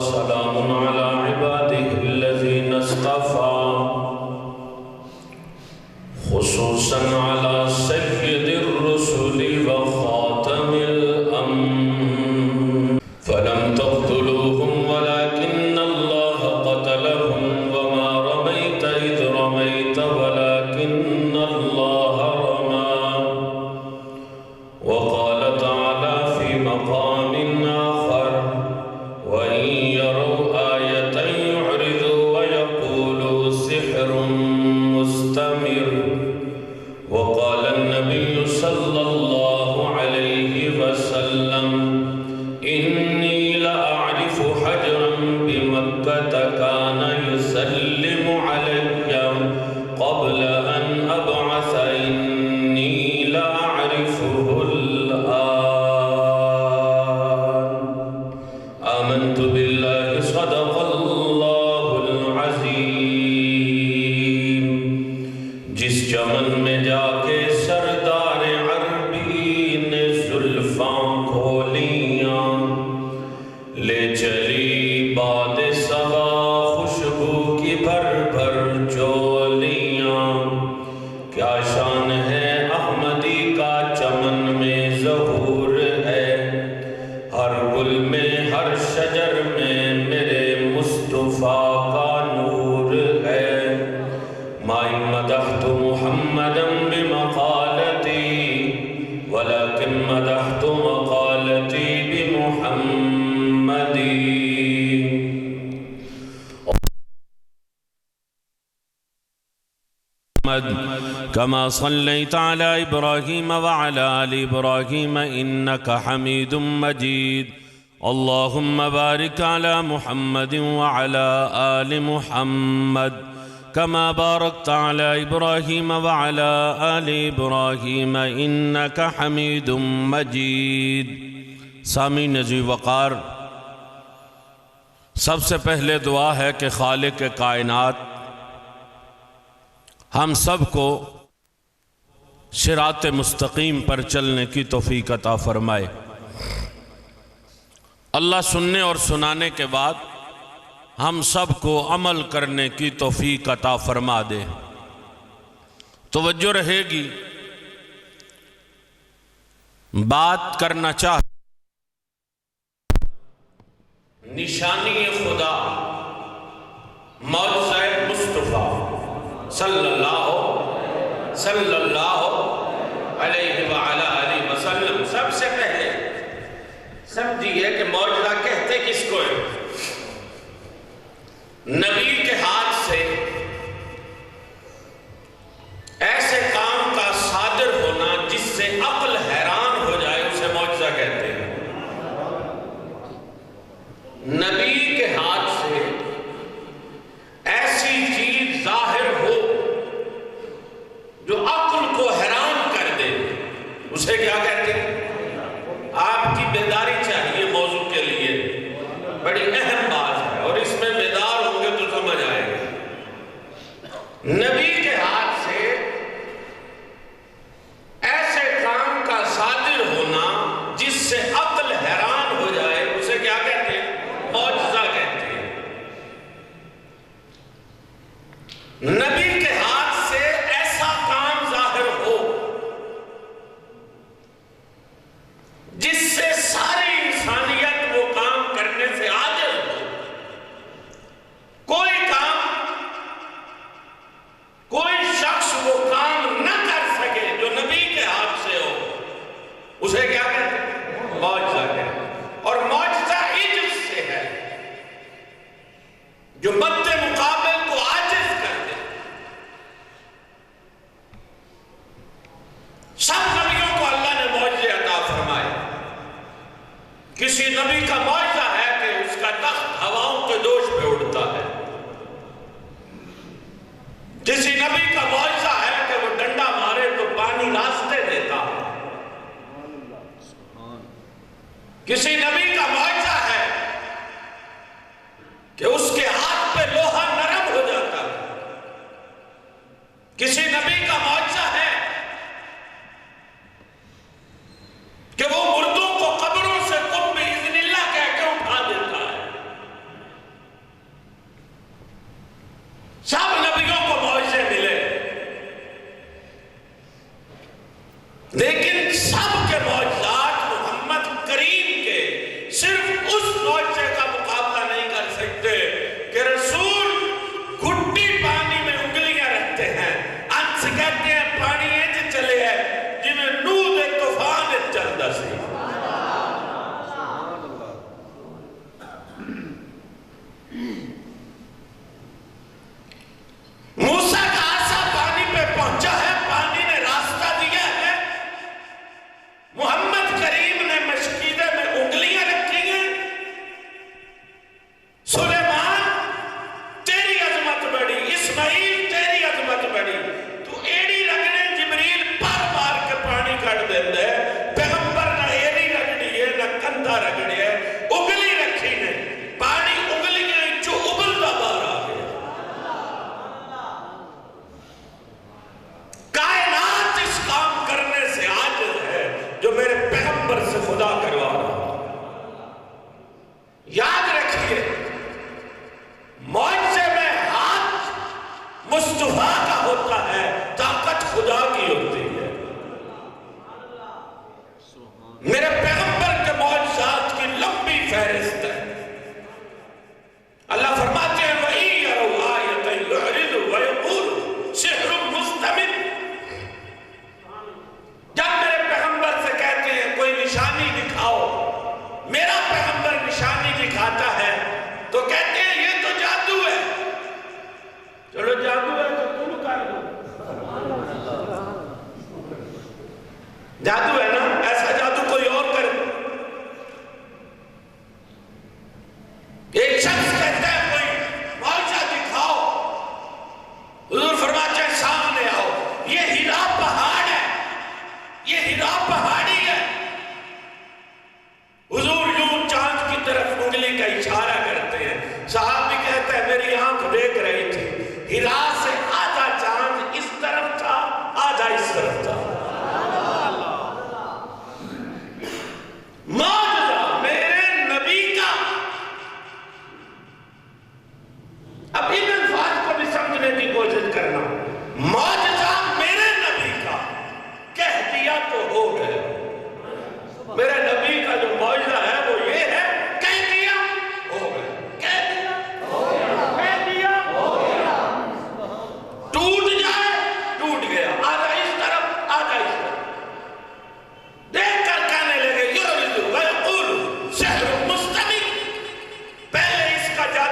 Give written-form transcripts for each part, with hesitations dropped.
سلام على عباده الذين اصطفى خصوصا على سيد الرسل وخاتم الأنبياء فلم تقتلوهم ولكن الله قتلهم وما رميت إذ رميت ولكن الله رمى وقال تعالى في مقام آخر وإن يروا آية يعرضوا ويقولوا سحر مستمر وقال النبي صلى الله عليه وسلم إني لأعرف حجرا بمكة كان يسلم علي قبل أن أبعث إني لأعرفه الآن آمنت بالله صدق الله العظيم جس چمن میں جا کے سردار عربی نے زلفاں کھولیاں لے چلی باد صبا خوشبو کی بھر بھر چولیاں کیا شان ہے احمدی کا چمن میں ظہور ہے ہر گل میں ہر شجر میں میرے مصطفیٰ کا نور ہے مائی مدحت محمدا بمقالتی ولكن مدحت مقالتی بمحمدی كما صليت على إبراهيم وعلى آل إبراهيم إنك حميد مجيد اللهم بارك على محمد وعلى آل محمد كما باركت على إبراهيم وعلى آل إبراهيم إنك حميد مجيد سامعین عزیز وقار سب سے پہلے دعا ہے کہ خالق کائنات ہم سب کو صراط مستقیم پر چلنے کی توفیق عطا فرمائے اللہ سننے اور سنانے کے بعد ہم سب کو عمل کرنے کی توفیق عطا فرما دے توجہ رہے گی بات کرنا چاہے نشانی خدا معجزہ مصطفیٰ صلی اللہ علیہ وآلہ وسلم سب سے پہلے سمجھیے کہ معجزہ کہتے کس کو ہے نبی کے ہاتھ سے ایسے کام کا صادر ہونا جس سے عقل حیران ہو جائے اسے معجزہ کہتے ہیں نبی کے ہاتھ سے ایسی چیز ظاہر ہو جو عقل کو حیران کر دے اسے کیا کہتے ہیں آپ کی بیداری چاہیے موضوع کے لیے بڑی اہم بات ہے اور اس میں بیدار ہوں گے تو سمجھ آئے گا نبی کے ہاتھ سے ایسے کام کا صادر ہونا جس سے عقل حیران ہو جائے اسے کیا کہتے ہیں معجزہ کہتے ہیں نبی کے ہاتھ سے ایسا کام ظاہر ہو جس سے ساری انسانیت وہ کام کرنے سے عاجز ہو کوئی کام کوئی شخص وہ کام نہ کر سکے جو نبی کے ہاتھ سے ہو اسے کیا کہتے ہیں معجزہ کہتے ہیں اور معجزہ عجز سے ہے جو مد مقابل کو عاجز کر دے سب نبیوں کو اللہ نے معجزے عطا فرمائے کسی نبی کا معجزہ ہے کہ اس کا تخت ہواؤں کے دوش پہ اڑتا ہے کسی نبی کا معجزہ ہے کہ وہ ڈنڈا مارے تو پانی راستے دیتا ہے کسی نبی کا معجزہ ہے کہ اس کے ہاتھ پہ لوہا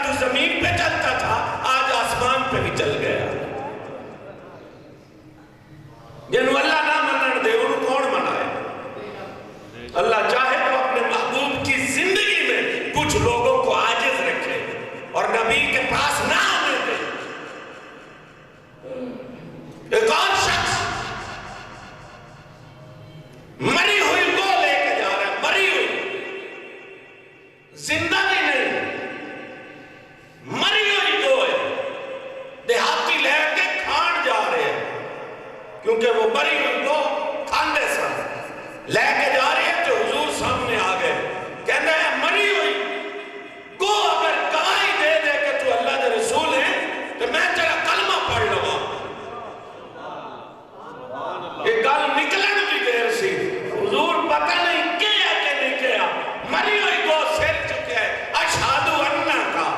جادو زمین پہ چلتا تھا آج آسمان پہ بھی چل گیا. جنہوں اللہ نہ منن دے انہوں کون منائے؟ اللہ چاہے تو اپنے محبوب کی زندگی میں کچھ لوگوں کو عاجز رکھے اور نبی کے پاس نہ آنے دے. ایک اور شخص مری ہوئی گو لے کے جا رہا ہے, مری ہوئی, زندہ بھی نہیں, مری ہوئی گو ہے. دیہاتی لے کے کھان جا رہے ہیں کیونکہ وہ مری ہوئی گو کھاندے سن لے کے جا رہے ہیں. تو حضور سامنے آ گئے, کہنا ہے مری ہوئی گو اگر گواہی دے دے کہ تو اللہ کے رسول ہے تو میں تیرا کلمہ پڑھ لوں. یہ گل نکلن بھی دیر سی, حضور پتہ نہیں کیا کہ نہیں کیا, مری ہوئی گو سر چکے ہے, اشہدو انہ کا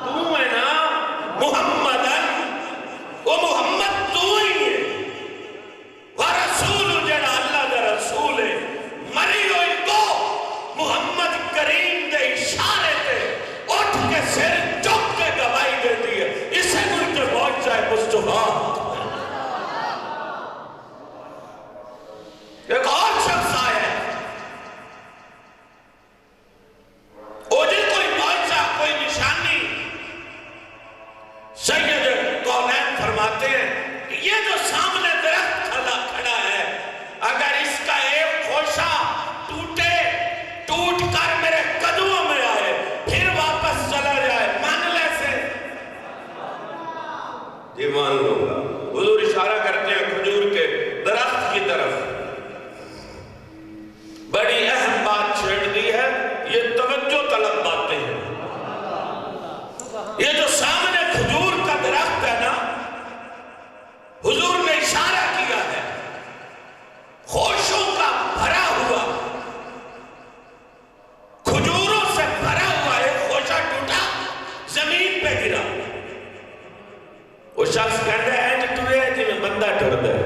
تو ہے نا محمدن, وہ محمد تو ہی ہے, ورسول جڑا اللہ دا رسول ہے. مری ہوئی گو محمد کریم دے اشارے تے اٹھ کے سر چک کے گواہی دیتی ہے. اسے کوئی تے پہنچ جائے مصطفیٰ. ایک اور شخص آیا ہے, اوجل کوئی معجزہ کوئی نشانی. سید کونین فرماتے ہیں کہ یہ جو سامنے درخت کھڑا ہے, اگر اس کا ایک خوشہ ٹوٹے, ٹوٹ کر میرے قدموں میں آئے, پھر واپس چلا جائے, مان لے سے یہ مان لوں گا. حضور اشارہ کرتے ہیں کھجور کے درخت کی طرف. بڑی اہم بات چھیڑ دی ہے, یہ توجہ طلب باتیں ہیں. یہ جو سامنے کھجور کا درخت ہے نا, حضور نے اشارہ کیا ہے خوشوں کا بھرا ہوا, کھجوروں سے بھرا ہوا ایک خوشہ ٹوٹا, زمین پہ گرا. وہ شخص کہتا ہے ٹرے جی میں بندہ ٹر دے.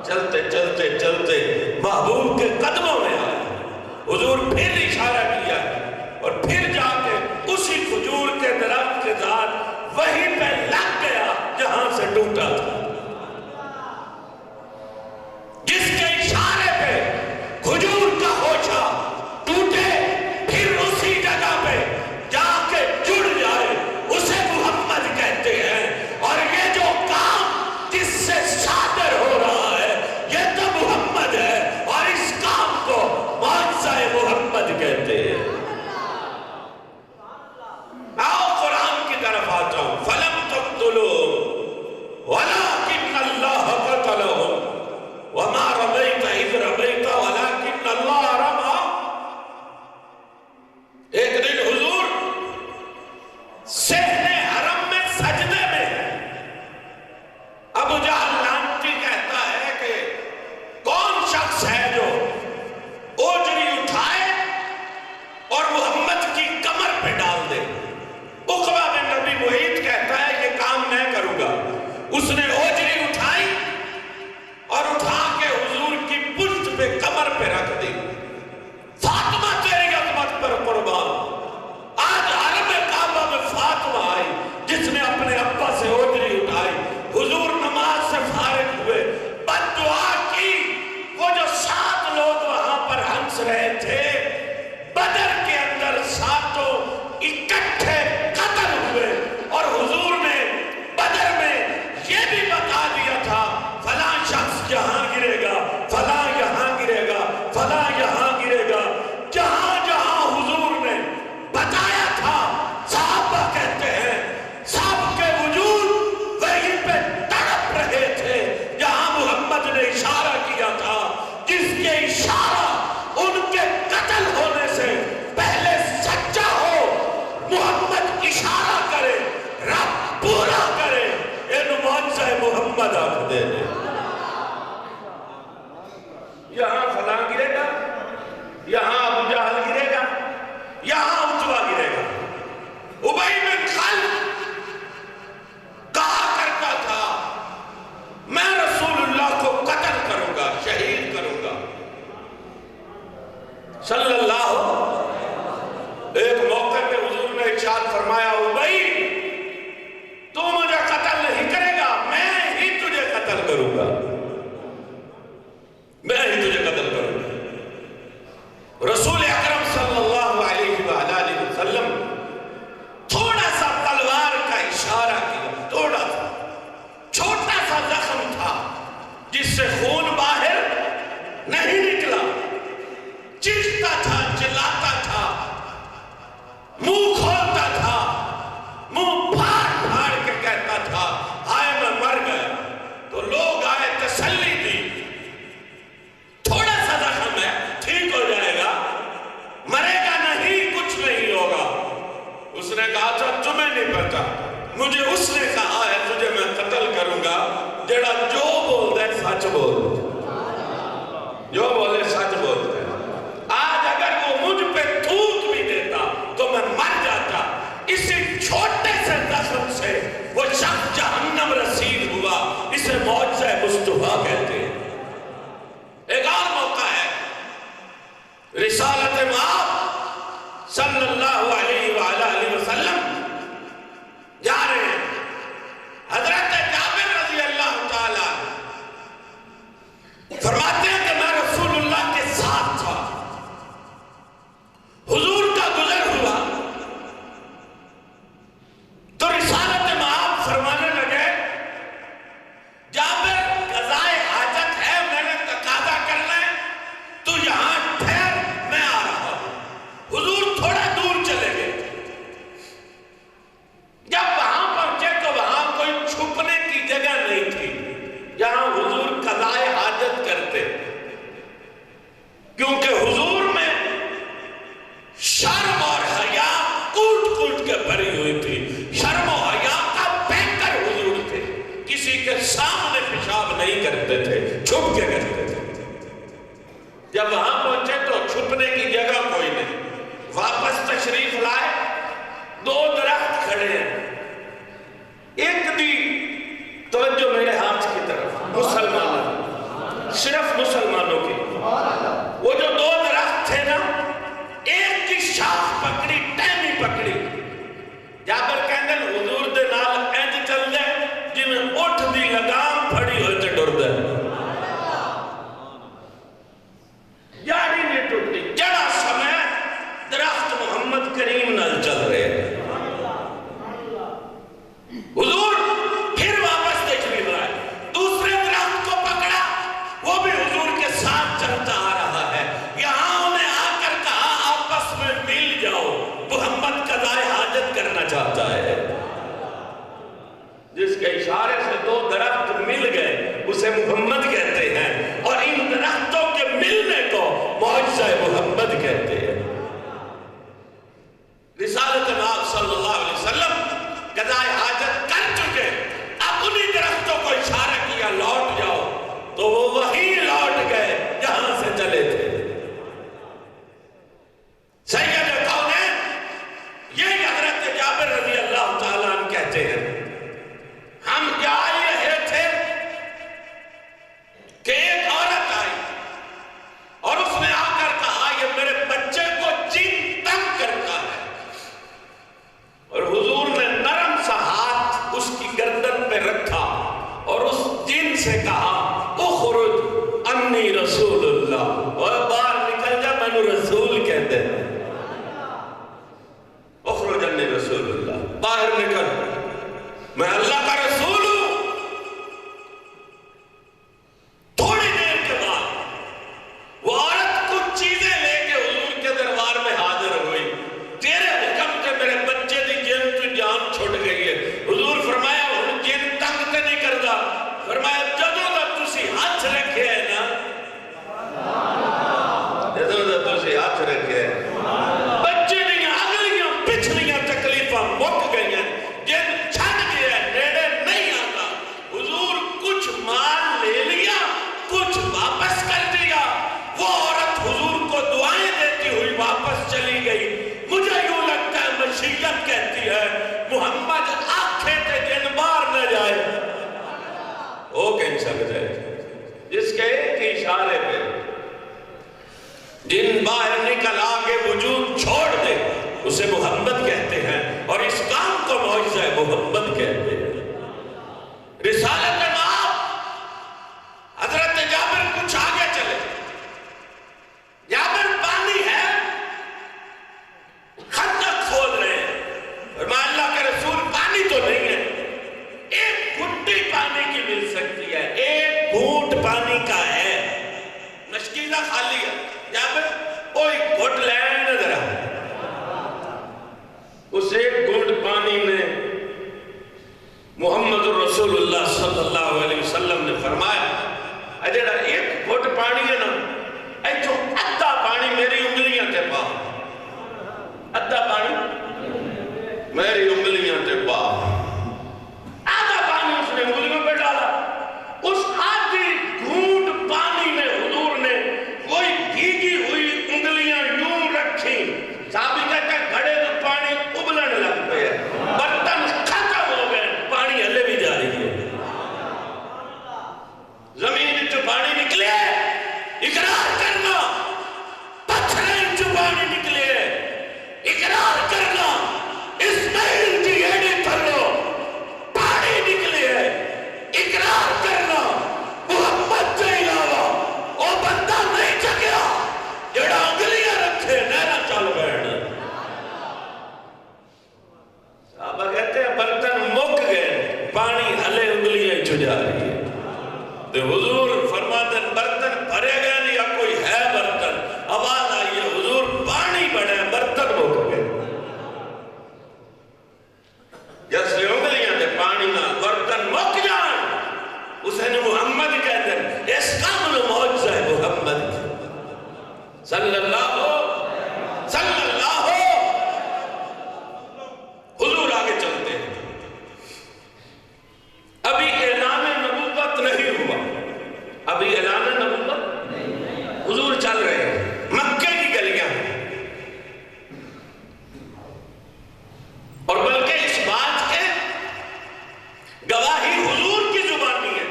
چلتے چلتے چلتے محبوب کے قدموں میں آئے. حضور پھر اشارہ کیا اور پھر جا کے اسی کھجور کے درخت کے ذات وہیں پہ لگ گیا جہاں سے ٹوٹا تھا. جس کے اشارے پہ کھجور کا ہوچا ٹوٹے پھر اسی جگہ پہ جا کے جڑ جائے, اسے محمد کہتے ہیں. اور یہ جو کام جس سے صادر ہو رہا ہے یہ تو محمد ہے, اور اس کام کو معجزہ محمد کہتے ہیں. آؤ قرآن کی طرف آتا ہوں. فَلَمْ تَقْتُلُوهُمْ وَلَكِنَّ اللَّهَ قَتَلَهُمْ وَمَا رَمَيْتَ إِذْ رَمَيْتَ وَلَكِنَّ اللَّهَ رَمَى. ایک دن حضور صحن حرم میں سجدے میں, ابو جہل لعنتی کہتا ہے کہ کون شخص ہے جو اوجری اٹھائے اور محمد کی کمر پہ ڈال دے. عقبہ بن نبی معیط کہتا ہے یہ کام میں کروں گا. اس نے اوجری اٹھائی اور اٹھا کے حضور کی پشت پہ کمر پہ رکھ دی. فاطمہ تیری عظمت پر قربان. آج حرم کعبہ میں فاطمہ آئی جس نے اپنے ابا سے اوجری اٹھائی. حضور نماز سے فارغ ہوئے, بد دعا کی. وہ جو 7 لوگ وہاں پر ہنس رہے تھے, بدر کے اندر 7 اکٹھے قتل ہوئے. اور حضور نے بدر میں یہ بھی فرمایا ابئی تو مجھے قتل نہیں کرے گا، میں ہی تجھے قتل کروں گا، میں ہی تجھے قتل کروں گا۔ رسول اکرم صلی اللہ علیہ وآلہ وسلم تھوڑا سا تلوار کا اشارہ کیا، تھوڑا سا چھوٹا سا زخم تھا جس سے خون باہر نہیں نکلا، چیختا تھا، چلاتا تھا، منہ کھولتا تھا، منہ پھاڑ پھاڑ کے کہتا تھا ہائے میں مر گیا۔ تو لوگ آئے، تسلی دی، تھوڑا سا زخم ہے، ٹھیک ہو جائے گا، مرے گا نہیں، کچھ نہیں ہوگا۔ اس نے کہا تھا تمہیں نہیں پتا، مجھے اس نے کہا ہے تجھے میں قتل کروں گا جڑا جو بول دے سچ بول دے، جو بولے سچ بول دے۔ آج اگر وہ مجھ پہ تھوک بھی دیتا تو میں مر جاتا۔ اسی چھوٹے سے زخم سے وہ شخص جہنم رسید ہوا، اسے معجزہ مصطفیٰ کہتے ہیں۔ ایک اور موقع ہے، رسالت مآب صلی اللہ علیہ وآلہ وسلم جا رہے ہیں، حضرت جابر رضی اللہ تعالیٰ فرماتے ہیں کہ میں رسول اللہ کے ساتھ تھا، حضور کا گزر ہوا تو رسالت مآب فرمانے لگے جابر قضائے حاجت ہے، میں نے تقاضا کرنا ہے، تو یہاں ٹھہر، میں آ رہا ہوں۔ حضور تھوڑا دور چلے گئے، جب وہاں پہنچے تو وہاں کوئی چھپنے کی جگہ نہیں تھی جہاں حضور قضائے حاجت کرتے، کیونکہ حضور میں شرم اور حیا کوٹ کوٹ کے بھری ہوئی تھی، شرم و حیا کا پیکر حضور تھے، کسی کے سامنے پیشاب نہیں کرتے تھے، چھپ کے کرتے تھے۔ جب وہاں پہنچے تو چھپنے کی جگہ کوئی نہیں، واپس تشریف لائے، دو درخت کھڑے ہیں، ایک دی توجہ میرے ہاتھ کی طرف، مسلمانوں، صرف مسلمانوں کی، وہ جو دو درخت تھے نا، ایک کی شاخ پکڑی، ٹہنی پکڑی، جابر کہندے حضور دے نال انج چل دے جنہیں اٹھ دی لگام پھڑی ہوئے تے ڈر دے، یاری نہیں ٹوٹی، جڑا سمے درخت محمد کریم نال چل رہے ہیں۔ حضور پھر واپس تشریف لائے، دوسرے درخت کو پکڑا، وہ بھی حضور کے ساتھ چلتا آ رہا ہے، یہاں انہیں آ کر کہا آپس میں مل جاؤ، محمد قضائے حاجت کرنا چاہتا ہے۔ جس کے اشارے سے دو درخت مل گئے اسے محمد کہتے ہیں، اور ان درختوں کے ملنے کو معجزہ محمد کہتے ہیں۔ رسالت مآب صلی اللہ علیہ وسلم قضائے حاجت کر چکے، اب انہی درختوں کو اشارہ کیا لوٹ جاؤ، تو وہ وہیں لوٹ گئے جہاں سے چلے تھے۔ سید کونین یہ حضرت جابر رضی اللہ تعالیٰ عنہ کہتے ہیں، ہم جا ہی رہے تھے کہ ایک عورت آئی اور اس نے آ کر کہا یہ میرے بچے کو جن تنگ کرتا ہے، اور حضور نے نرم سا ہاتھ اس کی گردن پہ رکھا اور اس جن سے کہا اخرج انی رسول اللہ، اور باہر نکل جا، میں نے رسول کہتے ہیں، اخرج انی رسول اللہ، باہر نکل، میں اللہ کا رسول ہوں۔ تھوڑی دیر کے بعد وہ عورت کچھ چیزیں لے کے حضور کے دربار میں حاضر ہوئی، تیرے حکم سے میرے بچے دی جن تو جان چھوٹ گئی ہے۔ حضور فرمایا ہوں جن تنگ تے نہیں کردا، فرمایا جدوں دا تسی ہاتھ رکھے ہے نا، جدوں دا تسی ہاتھ رکھے ہے، بچے دیاں اگلیاں پچھلیاں تکلیفاں مک گئی ہیں، جن چھٹ گیا ہے، نیڑے نہیں آتا۔ حضور کچھ مال لے لیا، کچھ واپس کر دیا، وہ عورت حضور کو دعائیں دیتی ہوئی واپس چلی گئی۔ مجھے یوں لگتا ہے مشیت کہتی ہے محمد آنکھیں تے جن باہر نہ جائے، وہ کہیں سکتا ہے، جس کے ایک اشارے پہ جن باہر نکل آگے وجود چھوڑ دے، اسے محمد کہتے ہیں، اور اس کام کو معجزہ محمد کہتے ہیں۔ رسالت مآب۔ حضرت جابر کچھ آگے چلے، جابر پانی ہے، خندق کھود رہے ہیں، فرمایا اللہ کے رسول پانی تو نہیں ہے، ایک گھٹی پانی کی مل سکتی ہے، ایک گھونٹ پانی کا ہے، مشکیزہ خالی ہے۔ جابر کوئی گھٹ لینے ذرا، اس ایک گھونٹ پانی میں محمد رسول اللہ صلی اللہ علیہ وسلم نے فرمایا اجڑا ایک گھٹ پانی ہے نا، ایچو ادھا پانی میری انگلیاں تے پا، ادھا پانی میری انگلیاں تے پا، آدھا پانی اس نے انگلیوں پہ ڈالا، اس آدھی گھونٹ پانی میں حضور نے کوئی بھیگی ہوئی انگلیاں یوں رکھی، صحابی کہتا ہے گھڑے تو پانی ابلن لگ پہ، برتن ختم ہو گئے، پانی ہلے بھی جا رہی ہے، زمین جو پانی نکلے اقرار کرنا، پتھریں جو پانی نکلے اقرار کرنا، اسماعیل کی ایڑی تھلو پانی نکلے اقرار کرنا، محمد سے علاوہ وہ بندہ نہیں جگیا جڑا انگلیاں رکھے نہرہ چل بیٹھ۔ صحابہ کہتے ہیں برتن مک گئے، پانی ہلے انگلیاں چھو جا رہی ہے، تو حضور فرماتے ہیں برتن بھرے گئے نہیں، یا کوئی ہے برتن، آواز آئی ہے حضور پانی بڑھے برتن مک گئے، جیسے انگلیاں دے پانی نہ برتن مک جان، اسے نے محمد کہتے ہیں، اس کامل معجزہ ہے محمد صلی اللہ حضور آگے چلتے ہیں۔ ابھی اعلان نبوت نہیں ہوا، ابھی اعلان نبوت، حضور چل رہے ہیں مکے کی گلیاں، اور بلکہ اس بات کے گواہی حضور کی زبانی ہے،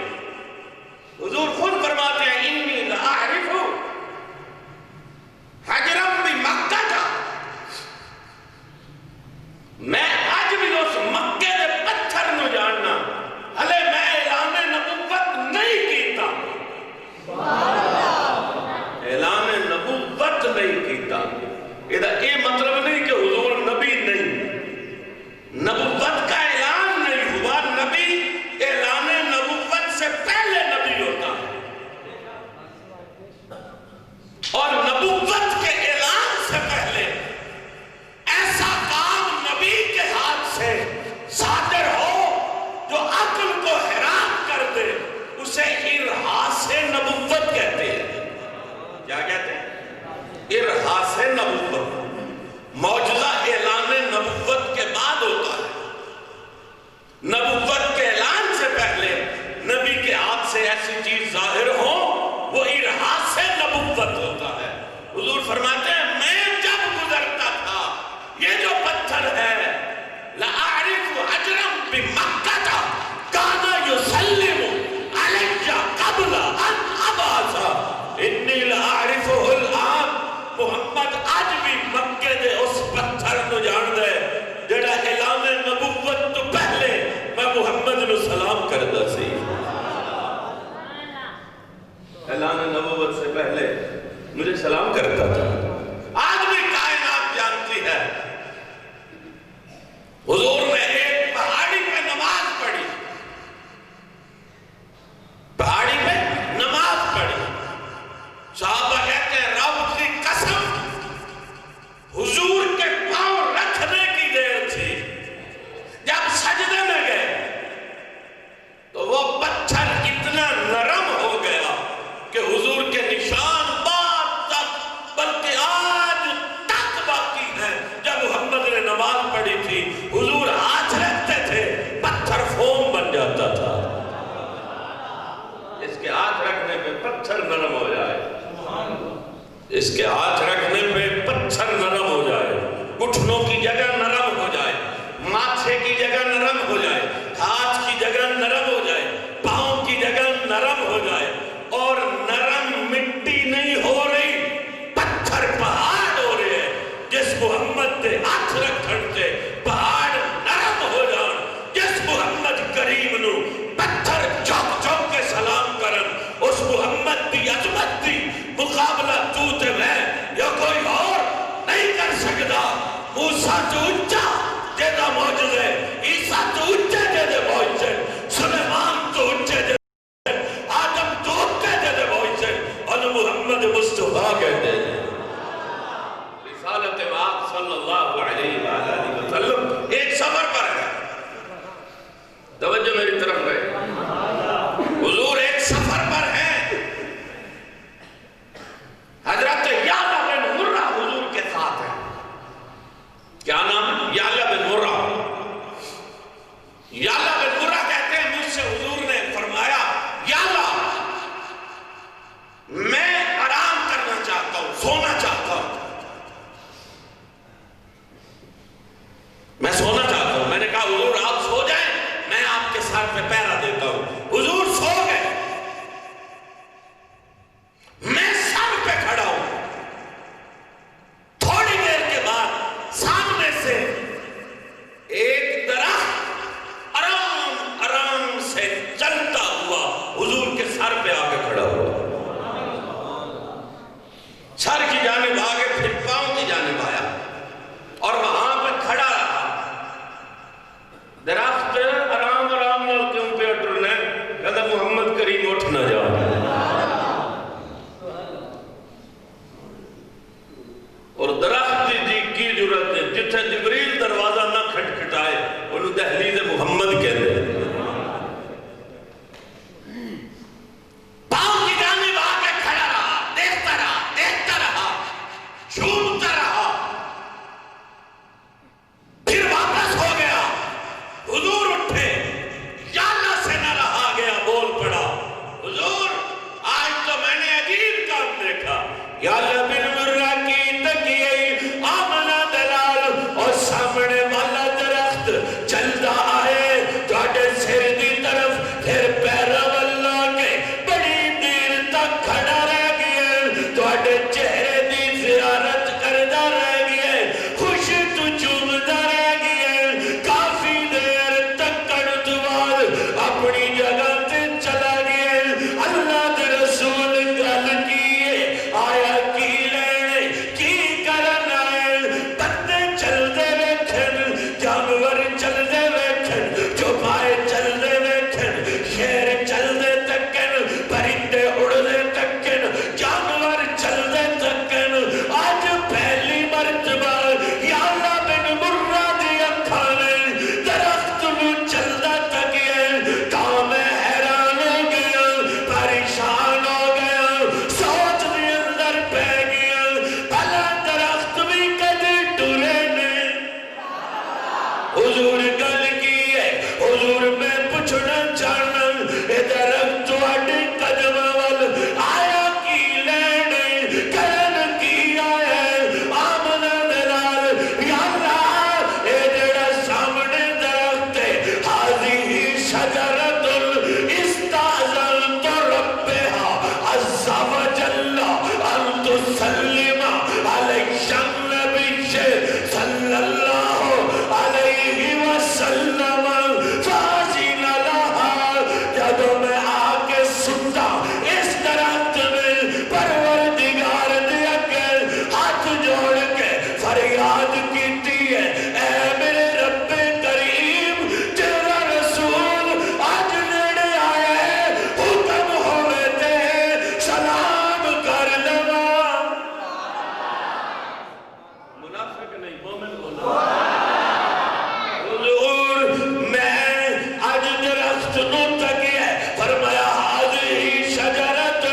حضور خود فرماتے ہیں انی لأعرف حجرم بمکہ تھا، میں آج بھی اس مکے دے پتھر نو جاننا، ہلے میں اعلان نبوت نہیں کیتا، اعلان نبوت نہیں کیتا، یہ مطلب نہیں کہ حضور نبی نہیں، نبوت کا اعلان نہیں ہوا، نبی اعلان نبوت سے پہلے نبی ہوتا ہے، اور نبوت کے اعلان سے پہلے ایسا کام نبی کے ہاتھ سے صادر ہو جو عقل کو حیران کر دے، اسے ارحاس نبوت کہتے ہیں۔ کیا کہتے ہیں؟ ارحاس نبوت، معجزہ اعلان نبوت کے بعد ہوتا ہے، نبوت کے اعلان سے پہلے نبی کے ہاتھ سے ایسی چیز ظاہر ہو وہ ارحاس نبوت ہوتا ہے۔ حضور فرماتے ہیں میں جب گزرتا تھا یہ جو پتھر ہے لأعرف حجرم بمکہ کان یسلم علی قبل ان ابعث انی لأعرفہ الآن، محمد آج بھی مکے دے اس پتھر نو جان دے جڑا اعلان نبوت تو پہلے میں محمد نو سلام کردا سی، اعلان نبوت سے پہلے مجھے سلام کرتا تھا، آج بھی کائنات جانتی ہے۔ حضور نے ایک پہاڑی پہ نماز پڑھی، پہاڑی پہ نماز پڑھی، صحابہ کہتے ہیں رب کی قسم حضور کے پاؤں رکھنے کی دیر تھی، جب سجدے میں گئے تو وہ پتھر اتنا نرم ہو گیا کہ حضور کے نشان بعد تک بلکہ آج تک باقی ہے۔ جب محمد نے نماز پڑھی تھی حضور ہاتھ رکھتے تھے پتھر فوم بن جاتا تھا، اس کے ہاتھ رکھنے پہ پتھر نرم ہو جائے، اس کے ہاتھ رکھنے پہ پتھر نرم ہو جائے، گھٹنوں کی جگہ نرم ہو جائے، ماتھے کی جگہ نرم ہو جائے، ہاتھ کی جگہ نرم ہو جائے، پاؤں کی جگہ نرم ہو جائے، اور نرم مٹی نہیں ہو رہی، پتھر پہاڑ ہو رہے ہیں، جس محمد دے ہاتھ موسیٰ تو اچھا جیدہ موجود ہے، عیسیٰ تو اچھا جیدہ موجود ہے، سلیمان تو اچھا جیدہ آدم تو اچھا جیدہ موجود ہے، اور محمد مصطفیٰ کہتے ہیں رسالت پاک صلی اللہ علیہ وآلہ وسلم ایک سفر پر ہے. توجہ میری طرف ہے، حضور ایک سفر پر ہے. حضرت یعلا بن مرہ حضور کے ساتھ ہے. کیا نام ہے؟ یعلا بن مرہ. یعلا بن مرہ کہتے ہیں مجھ سے حضور نے فرمایا یعلا میں آرام کرنا چاہتا ہوں، سونا چاہتا ہوں، میں سونا چاہتا ہوں. میں نے کہا حضور آپ سو جائیں، میں آپ کے سر پہ پیرا دیتا ہوں. حضور سو گئے، میں سر پہ کھڑا ہوں. تھوڑی دیر کے بعد سامنے سے ایک درخت آرام آرام سے چلتا ہوا حضور کے سر پہ آ کے کھڑا ہوا. سر کی جانب آگے پھر پاؤں کی جانب آیا اور وہاں پہ کھڑا رہا. درخت آرام آرام نال کیوں پہ اٹھنا ہے؟ کہتا محمد کریم اٹھ نہ جا. اور درخت دی کی جرت ہے جتھے جبریل دروازہ نہ کھٹکھٹائے انہوں دہلیز محمد کہتے ہیں. پاؤں کی جانب آ کے کھڑا رہا، دیکھتا رہا، جھومتا رہا، پھر واپس ہو گیا. حضور اٹھے، یعلا سے نہ رہا گیا، بول پڑا حضور آج تو میں نے عجیب کام دیکھا. یعلا بن مرہ کی تکیے آمنہ دلال اور سامنے والا درخت چلتا آئے توڑے سر دی طرف پھر پیرا واللہ کے بڑی دیر تک کھڑا رہ گئے، توڑے چہرے دی زیارت کردہ رہ گئے، خوش تو چومدہ رہ گئے. کافی دیر تک کڑت بعد اپنی جگہ تے چلا گئے. اللہ دے رسول گل کیے آیا کی لینے کی کرن آئے. بندے چل دے ویکھن، جانور چل دے ویکھن، چوپائے چل دے ویکھن، شیر چل دے تکن، پرندے اڑ دے تکن، جانور چل دے تکن. آج پہلی مرتبہ یعلا بن مرہ دی اکھاں نے درخت نو چلدا تکیے. تاں میں حیران ہو گیا، پریشان ہو گیا، سوچ دے اندر پہ گیا بھلا درخت بھی کدی ٹرے نے. حضور گل کی ہے، حضور میں پوچھنا چاہنا اے درخت تواڈے قدماں ول آیا کی لینے، کرن کی آیا آمنہ دلال. یعلا اے جڑا سامنے درخت ہے ہذہ شجرۃ استأذنت ربها عز وجل ان تسلم علی النبی صلی اللہ علیہ وسلم فاذن لها. جب میں آ کے سنتا اس درخت میں پروردگار دے اگے ہاتھ جوڑ کے فریاد کیتی ہے اے میرے رب کریم تیرا رسول آج نیڑے آیا ہے، حکم ہوئے تے سلام کر لوا. منافق نہیں مومن بولا. حضور میں آج درخت نو تکیا ہے، فرمایا ہذہ شجرۃ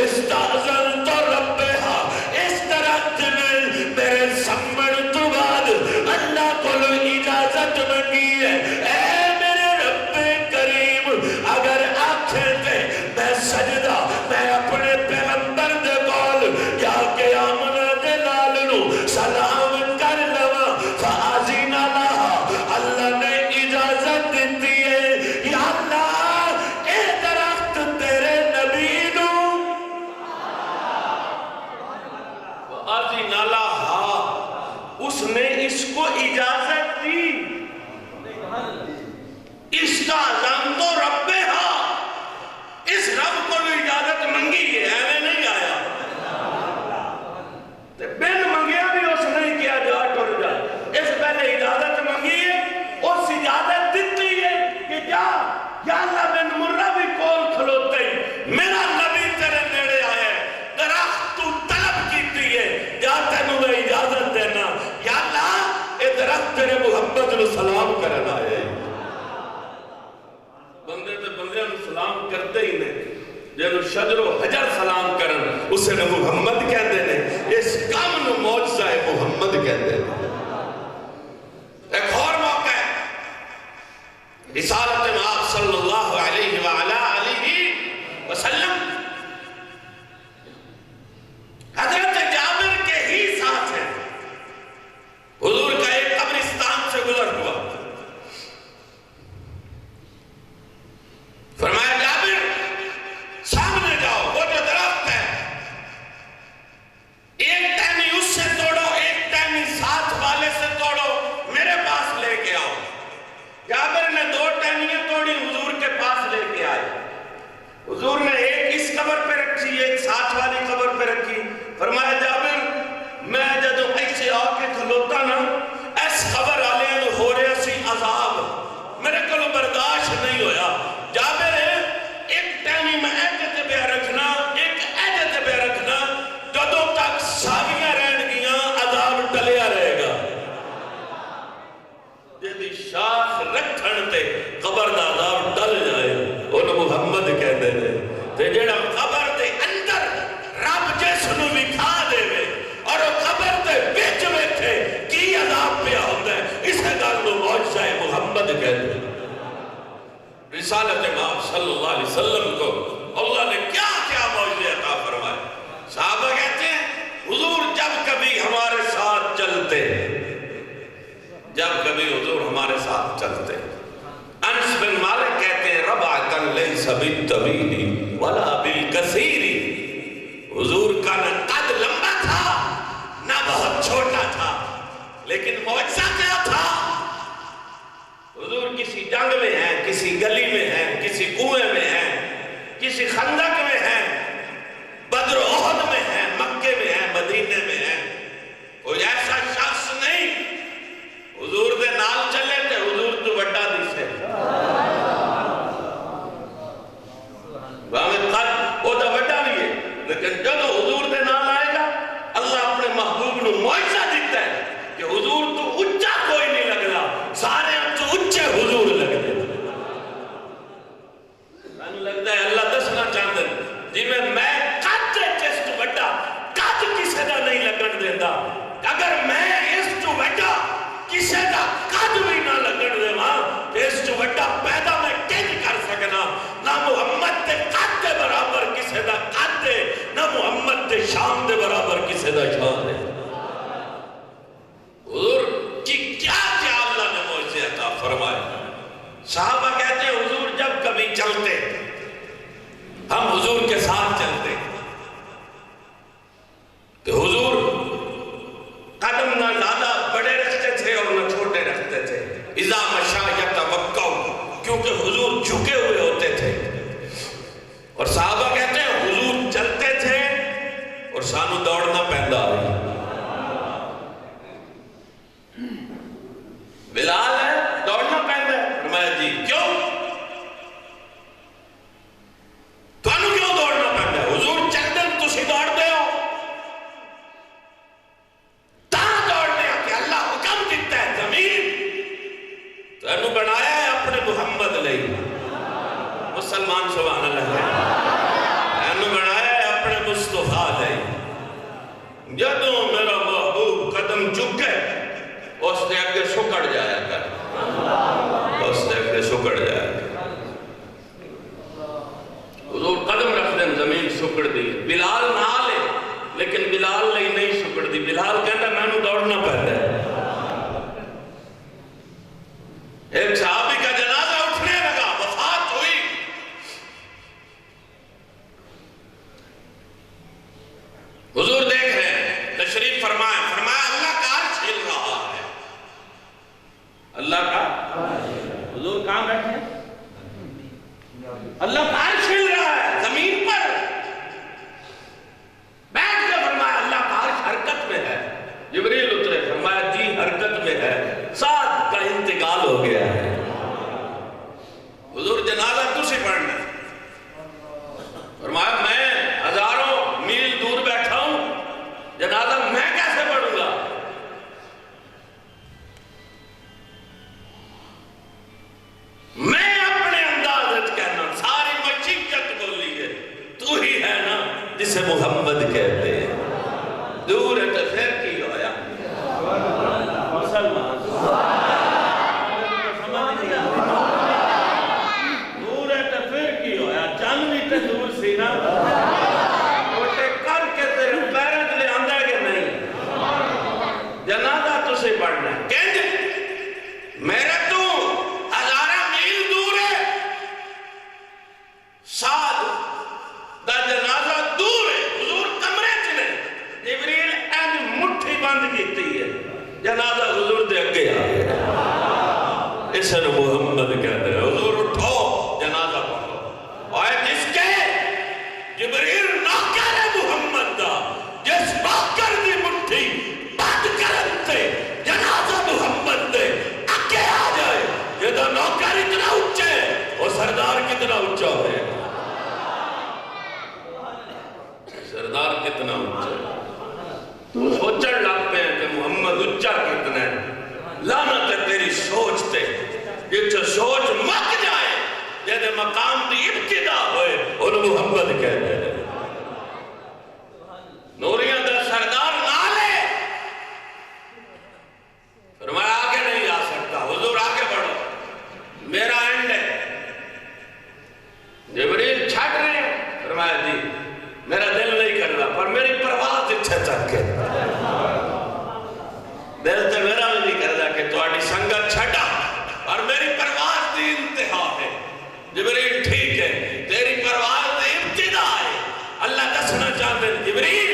استأذنت ربها. اس درخت نے میرے سمجھ تو بعد اللہ کو اجازت منگی ہے اے میرے رب کریم اگر آنکھیں تے میں سجدہ میں اپنے پیغمبر دے کول جا کے آمنہ دے لال نو سلام کر لوا. فآذن لها اللہ نے اجازت دیتی ہے. یا اللہ اے درخت تیرے نبی نو فآذن لها اس نے اس کو اجازت دی. اس کا عزم تو رب ہے، اس رب کو بھی اجازت منگی ہے، ایویں نہیں آیا. بن منگیا بھی اس نہیں کیا جا ٹر جائے. اس جنہوں شجر و حجر سلام کرن اسے نے محمد کہتے ہیں، اس کام نو معجزہ محمد کہتے ہیں۔ ایک اور موقع ہے رسالت میں آپ صلی اللہ علیہ وآلہ وسلم حضرت جابر کے ہی ساتھ ہیں، حضور کا ایک قبرستان سے گزر ہوا، فرمایا جابر سامنے جاؤ، وہ جو درخت ہے ایک ٹہنی اس سے توڑو، ایک ٹہنی ساتھ والے سے توڑو، میرے پاس لے کے آؤ۔ جابر نے 2 ٹہنیاں توڑی، حضور کے پاس لے کے آئے، حضور نے ایک اس قبر پہ رکھی، ایک ساتھ والی قبر پہ رکھی، فرمایا جابر میں جدوں ایسے آ کے کھلوتا نا، اس قبر والے نوں ہو رہا سی عذاب، میرے کو برداشت نہیں ہویا، جابر ایک ٹہنی میں ایجت پہ رکھنا، ایک ایجت پہ رکھنا، جدوں تک ساویاں رہن گیاں عذاب ٹلیا رہے گا، جدی شاخ رکھن تے قبر دا عذاب ٹل جائے، انہوں محمد کہتے ہیں، تے جڑا قبر دے اندر رب جس نو وکھا دے وے اور قبر دے وچ بیٹھے کی عذاب پیا ہوتا ہے، اس گل نو معجزہ محمد کہتے ہیں۔ رسالت امام صلی اللہ علیہ وسلم کو اللہ نے کیا کیا معجزے عطا فرمائے۔ صحابہ کہتے ہیں حضور جب کبھی ہمارے ساتھ چلتے، جب کبھی حضور ہمارے ساتھ چلتے، انس بن مالک کہتے ہیں ربعتن لیس بالطویل ولا بالکثیر، حضور کا نہ قد لمبا تھا نہ بہت چھوٹا تھا، لیکن معجزہ کیا تھا؟ حضور کسی جنگ میں ہیں، کسی گلی میں ہیں، کسی کنویں میں ہیں، کسی خندق میں ہیں، بدر و احد میں ہیں، مکے میں ہیں، مدینے میں ہیں، کوئی ایسا شخص نہیں حضور دے نال چلے تھے حضور تو بڑا دیسے، ہمیں قد وہ دا بڑا بھی ہے، لیکن جب حضور دے نال آئے گا اللہ اپنے محبوب نو معجزہ دیتا ہے کہ حضور تو اچھا کوئی نہیں لگنا، سارے تو اچھے حضور لگتے ہیں۔ میں لگتا ہے اللہ دسنا چاہتے ہیں جی میں قد جس تو بڑا قد کسے دا نہیں لگن دیتا، اگر میں اس تو بڑا کسے دا قد بھی نہ لگن دے ماں اس تو بڑا پیدا میں کن کر سکنا، نہ محمد دے قد دے برابر کسے دا قد دے، نہ محمد دے شان دے برابر کسے دا شان دے۔ حضور کی کیا کیا اللہ نے معجزے عطا فرمائے۔ صحابہ کہتے ہیں حضور جب کبھی چلتے ہم حضور کے ساتھ چلتے تو حضور قدم نہ زیادہ بڑے رکھتے تھے اور نہ چھوٹے رکھتے تھے، اذا مشا یتوکا، کیونکہ حضور جھکے ہوئے ہوتے تھے، اور صحابہ کہتے ہیں حضور چلتے تھے اور سانو دوڑنا پیندا ہے۔ بلال ہے دوڑنا پہنتا ہے، فرمایا جی کیوں؟ تانوں کیوں دوڑنا پہنتا ہے؟ حضور چلتے تسی دوڑ دے ہو، تاں دوڑنے ہو کہ اللہ حکم دیتا ہے زمین تانوں بنایا ہے اپنے محمد لئی، مسلمان سبحان اللہ ہے، تانوں بنایا ہے اپنے مصطفیٰ لئی، جدوں میرا محبوب قدم چکے اس نے اگے سکڑ جایا کر، اس نے اگے سکڑ جایا کر، حضور قدم رکھ دیں زمین سکڑ دی، بلال نہ لے لیکن بلال لئی نہیں سکڑ دی، بلال کہتا میں نو دوڑنا پہتا ہے۔ ایک صحابی کا جنازہ اٹھنے لگا، وفات ہوئی، حضور دیکھ رہے ہیں، تشریف فرمائے، فرمایا اللہ کا عرش ہل رہا ہے، اللہ کا حضور کہاں بیٹھے ہیں؟ اللہ کا عرش ہل رہا ہے زمین پر، بیٹھ کے فرمایا اللہ کا عرش حرکت میں ہے، جبریل اترے فرمایا جی حرکت میں ہے، ساتھ کا انتقال ہو گیا ہے۔ حضور جنازہ تسی پڑھنا، فرمایا میں ہزاروں میل دور بیٹھا ہوں، جنازہ میں کیسے پڑھوں گا؟ میں اپنے انداز کہنا، ساری جسے محمد کہتے ہیں. دور ہے تو پھر کی ہویا مسلمان دور ہے تو پھر کی ہویا چند بھی تو دور سی نا اوٹے کر کے تیرے پیرت لے آندہ کہ نہیں جنازہ تو سے پڑھنا ہے کہنے میرا تو ہزارہ میل دور ہے ساتھ دا جنازہ دور ہے حضور کمرے چلے جبریل این مٹھی بند کیتی ہے جنازہ حضور دے اگے آئے اس نے محمد کہتے ہیں حضور اٹھو جنازہ پڑھو آئے جس کے جبریل نوکر ہے محمد دا جس نوکر دی مٹھی بند کرتے جنازہ محمد دے اگے آ جائے یہ دا نوکر اتنا اچھے اور سردار کتنا اچھا ہے سردار کتنا اچھا ہے تو سوچن لگ پہ ہیں کہ محمد اچھا کتنا ہے لعنت ہے تیری سوچ تے یہ جو سوچ مک جائے جیدے مقام دی ابتدا ہوئے اور محمد کہتے ہیں نوریاں دا سردار نالے فرمایا آگے نہیں آ سکتا حضور آگے بڑھو میرا اینڈ ہے جبریل چھٹ رہے ہیں فرمایا جی میرا دل نہیں کرنا پر میری پرواز اچھا تک ہے دل تے میرا بھی نہیں کرنا کہ تواڈی سنگت چھٹا اور میری پرواز دی انتہا ہے جبریل ٹھیک ہے تیری پرواز دی ابتدا ہے اللہ دسنا چاہتے ہیں جبریل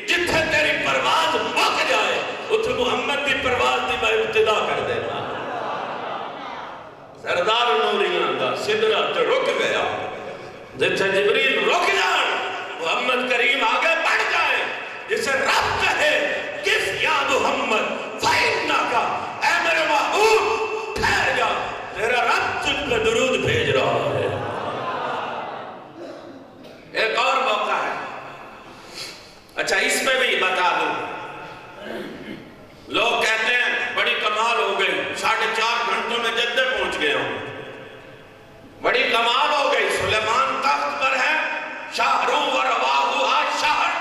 جتھے تیری پرواز مک جائے اتھے محمد دی پرواز دی میں ابتدا کر دینا سردار نوریاں دا صدرہ تے رک گیا جتھے جبریل رک جان محمد کریم آگے بڑھ جائے جسے رب کہے کس یا محمد فَإِنَّكَ اے میرے محبوب ٹھہر جا تیرا رب تجھ پہ درود بھیج رہا ہے ایک اور موقع ہے اچھا اس پہ بھی بتا دوں لوگ کہتے ہیں بڑی کمال ہو گئی 4.5 گھنٹوں میں جدے پہنچ گئے ہوں بڑی کمال ہو گئی سلیمان تخت پر ہے شہروں ورواہوہا شہر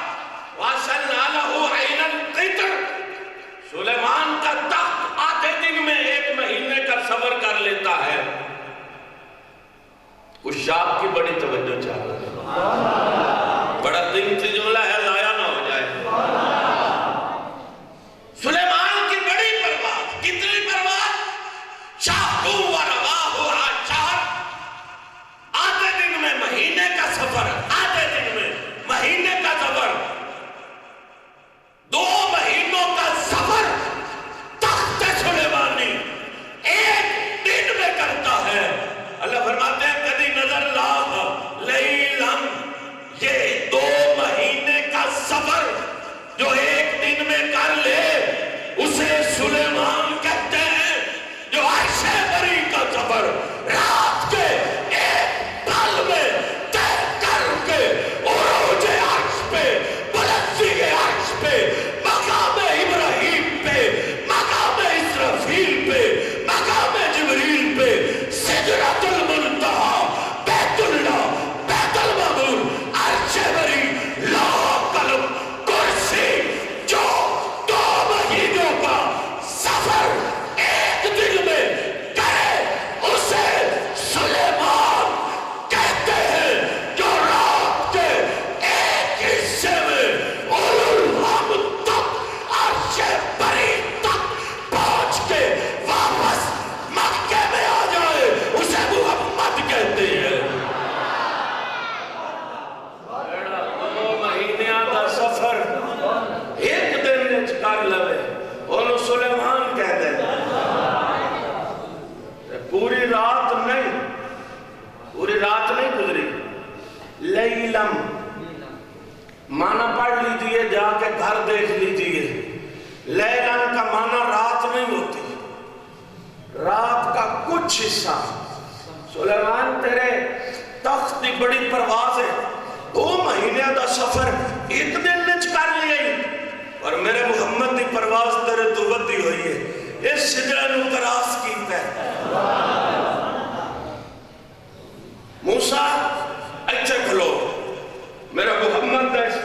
واسلنا لہو عین القطر سلیمان کا تخت آدھے دن میں 1 مہینے کا سفر کر لیتا ہے کچھ شاپ کی بڑی توجہ چاہتا ہے بڑا دن سے جملہ ہے ضائع نہ ہو جائے سلیمان کی بڑی پرواز کتنی پرواز شہروں ورواہوہا شہر آدھے دن میں مہینے کا سفر آدھے دن میں مہینے کا سفر 2 مہینوں کا سفر تخت سلیمانی 1 دن میں کرتا ہے اللہ فرماتے ہیں کدی نظر لا لیلن یہ 2 مہینے کا سفر جو 1 دن میں کر لے اسے سلیمان کہتے ہیں جو عرش بری کا سفر رات کے 1 پل میں طے کر کے عروج عرش پہ بلندی عرش پہ مقام ابراہیم پہ مقام اسرافیل پہ مقام جبریل پہ سدرۃ المنتہا بیت اللہ بیت المعمور عرش بری لا قلم کرسی جو 2 مہینوں کا سفر 1 دن میں کرے اسے سلیمان کہتے ہیں جو رات کے 1 حصے میں اولوالحم تک عرش بری تک پہنچ کے واپس مکے میں آ جائے اسے محمد کہتے ہیں 2 مہینیاں دا سفر 1 دن وچ کر لوے انہوں سلیمان کہتے ہیں پوری رات نہیں گزری لیلم معنی پڑھ لیجئے جا کے گھر دیکھ لیجئے لیلن کا معنی رات نہیں ہوتی رات کا کچھ حصہ سلیمان تیرے تخت دی بڑی پرواز ہے 2 مہینے دا سفر 1 دن وچ کر لیا اور میرے محمد دی پرواز تیرے تو ودی ہوئی ہے اس سدرہ نو کراس کیتا ہے موسیٰ اچھے کھلو میرا محمد دا اس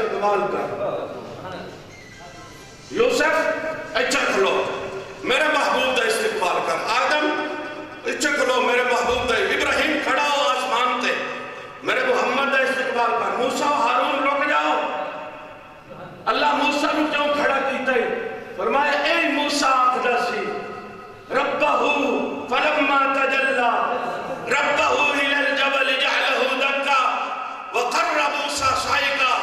فلما تجلى ربه الى الجبل جعله دكا وقر موسى صعقا.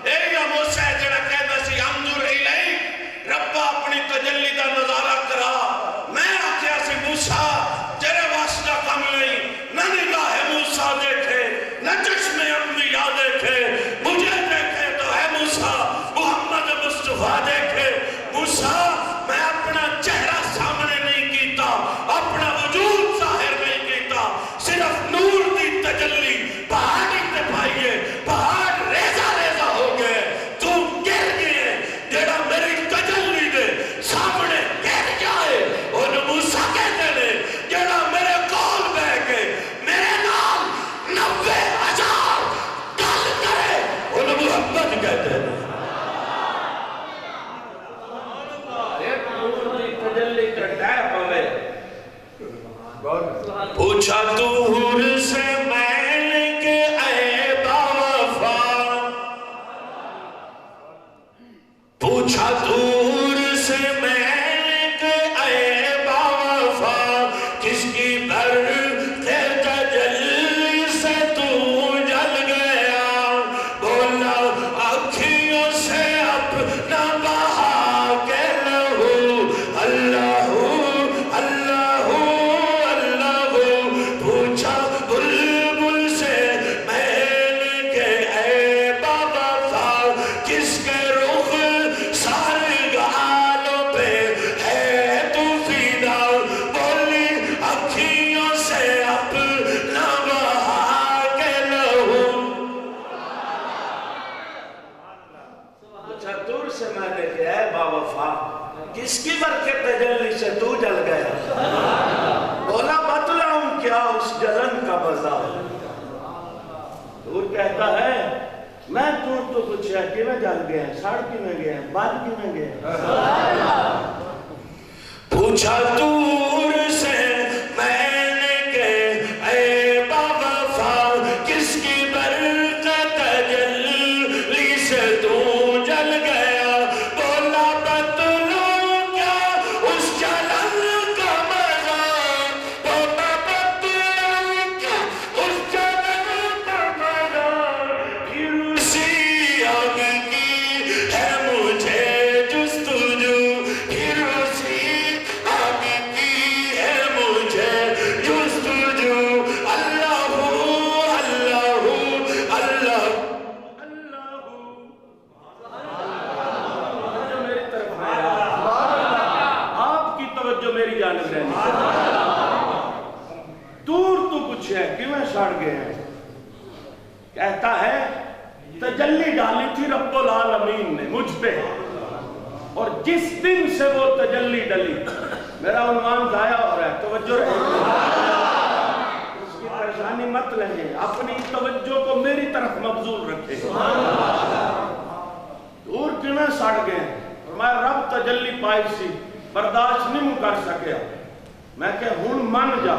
اے یا موسیٰ جڑا کہنا سی انظر الیک ربا اپنی تجلی دا نظارہ کرا. میں آکھیا سی موسیٰ تیرے واسطہ کم نہیں، نہ نگاہ موسیٰ دیکھے نہ چشم انبیاء دیکھے، مجھے دیکھے تو ہے موسیٰ محمد مصطفیٰ دیکھے. موسیٰ میں اپنا چہرہ سامنے نہیں کیتا، اپنا وجود ظاہر نہیں کیتا، صرف نور دی تجلی پہاڑی تے پائیے، پہاڑ ریزہ ریزہ ہو گئے، تو گر گئے. جیڑا میری تجلی دے سامنے گر جائے ان موسیٰ کہتے لے، جیڑا میرے کول بے کے میرے نال 90,000 گل کرے ان محمد کہتے لے. پوچھا طور سے میں نے کہ اے باوفا، پوچھا طور سے میں نے کہ اے باوفا، کس کی برق تجلی سے تو جل گیا. بولا آنکھوں سے اپنا بہا کے لہو اللہ اللہ. پوچھا بلبل سے میں نے کہ اے بابا تھا، کس کے رخ سارے گالوں پہ ہے تو فیدا. بولی اکھیوں سے اپنا بہا کے لہو. پوچھا دور سے میں نے کہ اے باوفا، کس کی برکت تجلی سے تو جل گیا. بولا بتلاؤں کیا اس جلن کا مزہ. دور کہتا ہے میں تو پوچھا کہ میں جل گیا، سڑ کی میں گیا، بات کی میں گیا. پوچھا دور سے میں نے کہ اے باوفا، کس کی برکت تجلی سے تو جل گیا. بولا بتلاؤں کیا اس جلن کا مزہ. بولا بتلاؤں کیا اس جلن کا مزہ. پھر اسی آگ کی ہے مجھے جستجو، پھر اسی آگ کی ہے مجھے جستجو. اللہ اللہ اللہ اللہ. میری طرف آپ کی توجہ میری جانب رہنی چاہیے. دور تو کچھ ہے کہ میں سڑ گئے ہیں. کہتا ہے تجلی ڈالی تھی رب العالمین نے مجھ پہ، اور جس دن سے وہ تجلی ڈلی میرا عنوان ضائع ہو رہا ہے. توجہ رہے، اس کی پریشانی مت لیں، اپنی توجہ کو میری طرف مبذول رکھے. دور کیوں میں سڑ گئے ہیں. فرمایا رب تجلی پائی سی برداشت نہیں کر سکیا. میں کہ ہن من جا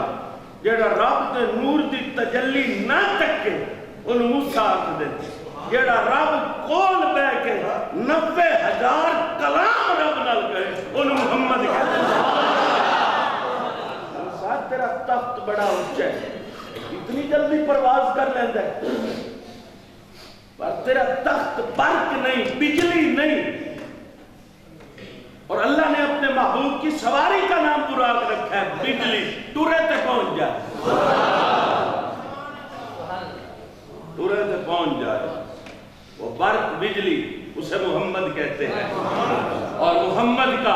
جیڑا رب دے نور دی تجلی نہ تکے ان موسیٰ آکھ دے. جیڑا رب کول بے کے 90,000 کلام رب نال کہے ان محمد کہتے ہیں. ساتھ تیرا تخت بڑا اونچا ہے، اتنی جلدی پرواز کر لیندے، پر تیرا تخت برق نہیں، بجلی نہیں. اور اللہ نے اپنے محبوب کی سواری کا نام براق رکھا ہے بجلی. ٹورے تے پہنچ جائے، ٹورے تے پہنچ جائے. وہ برق بجلی اسے محمد کہتے ہیں. اور محمد کا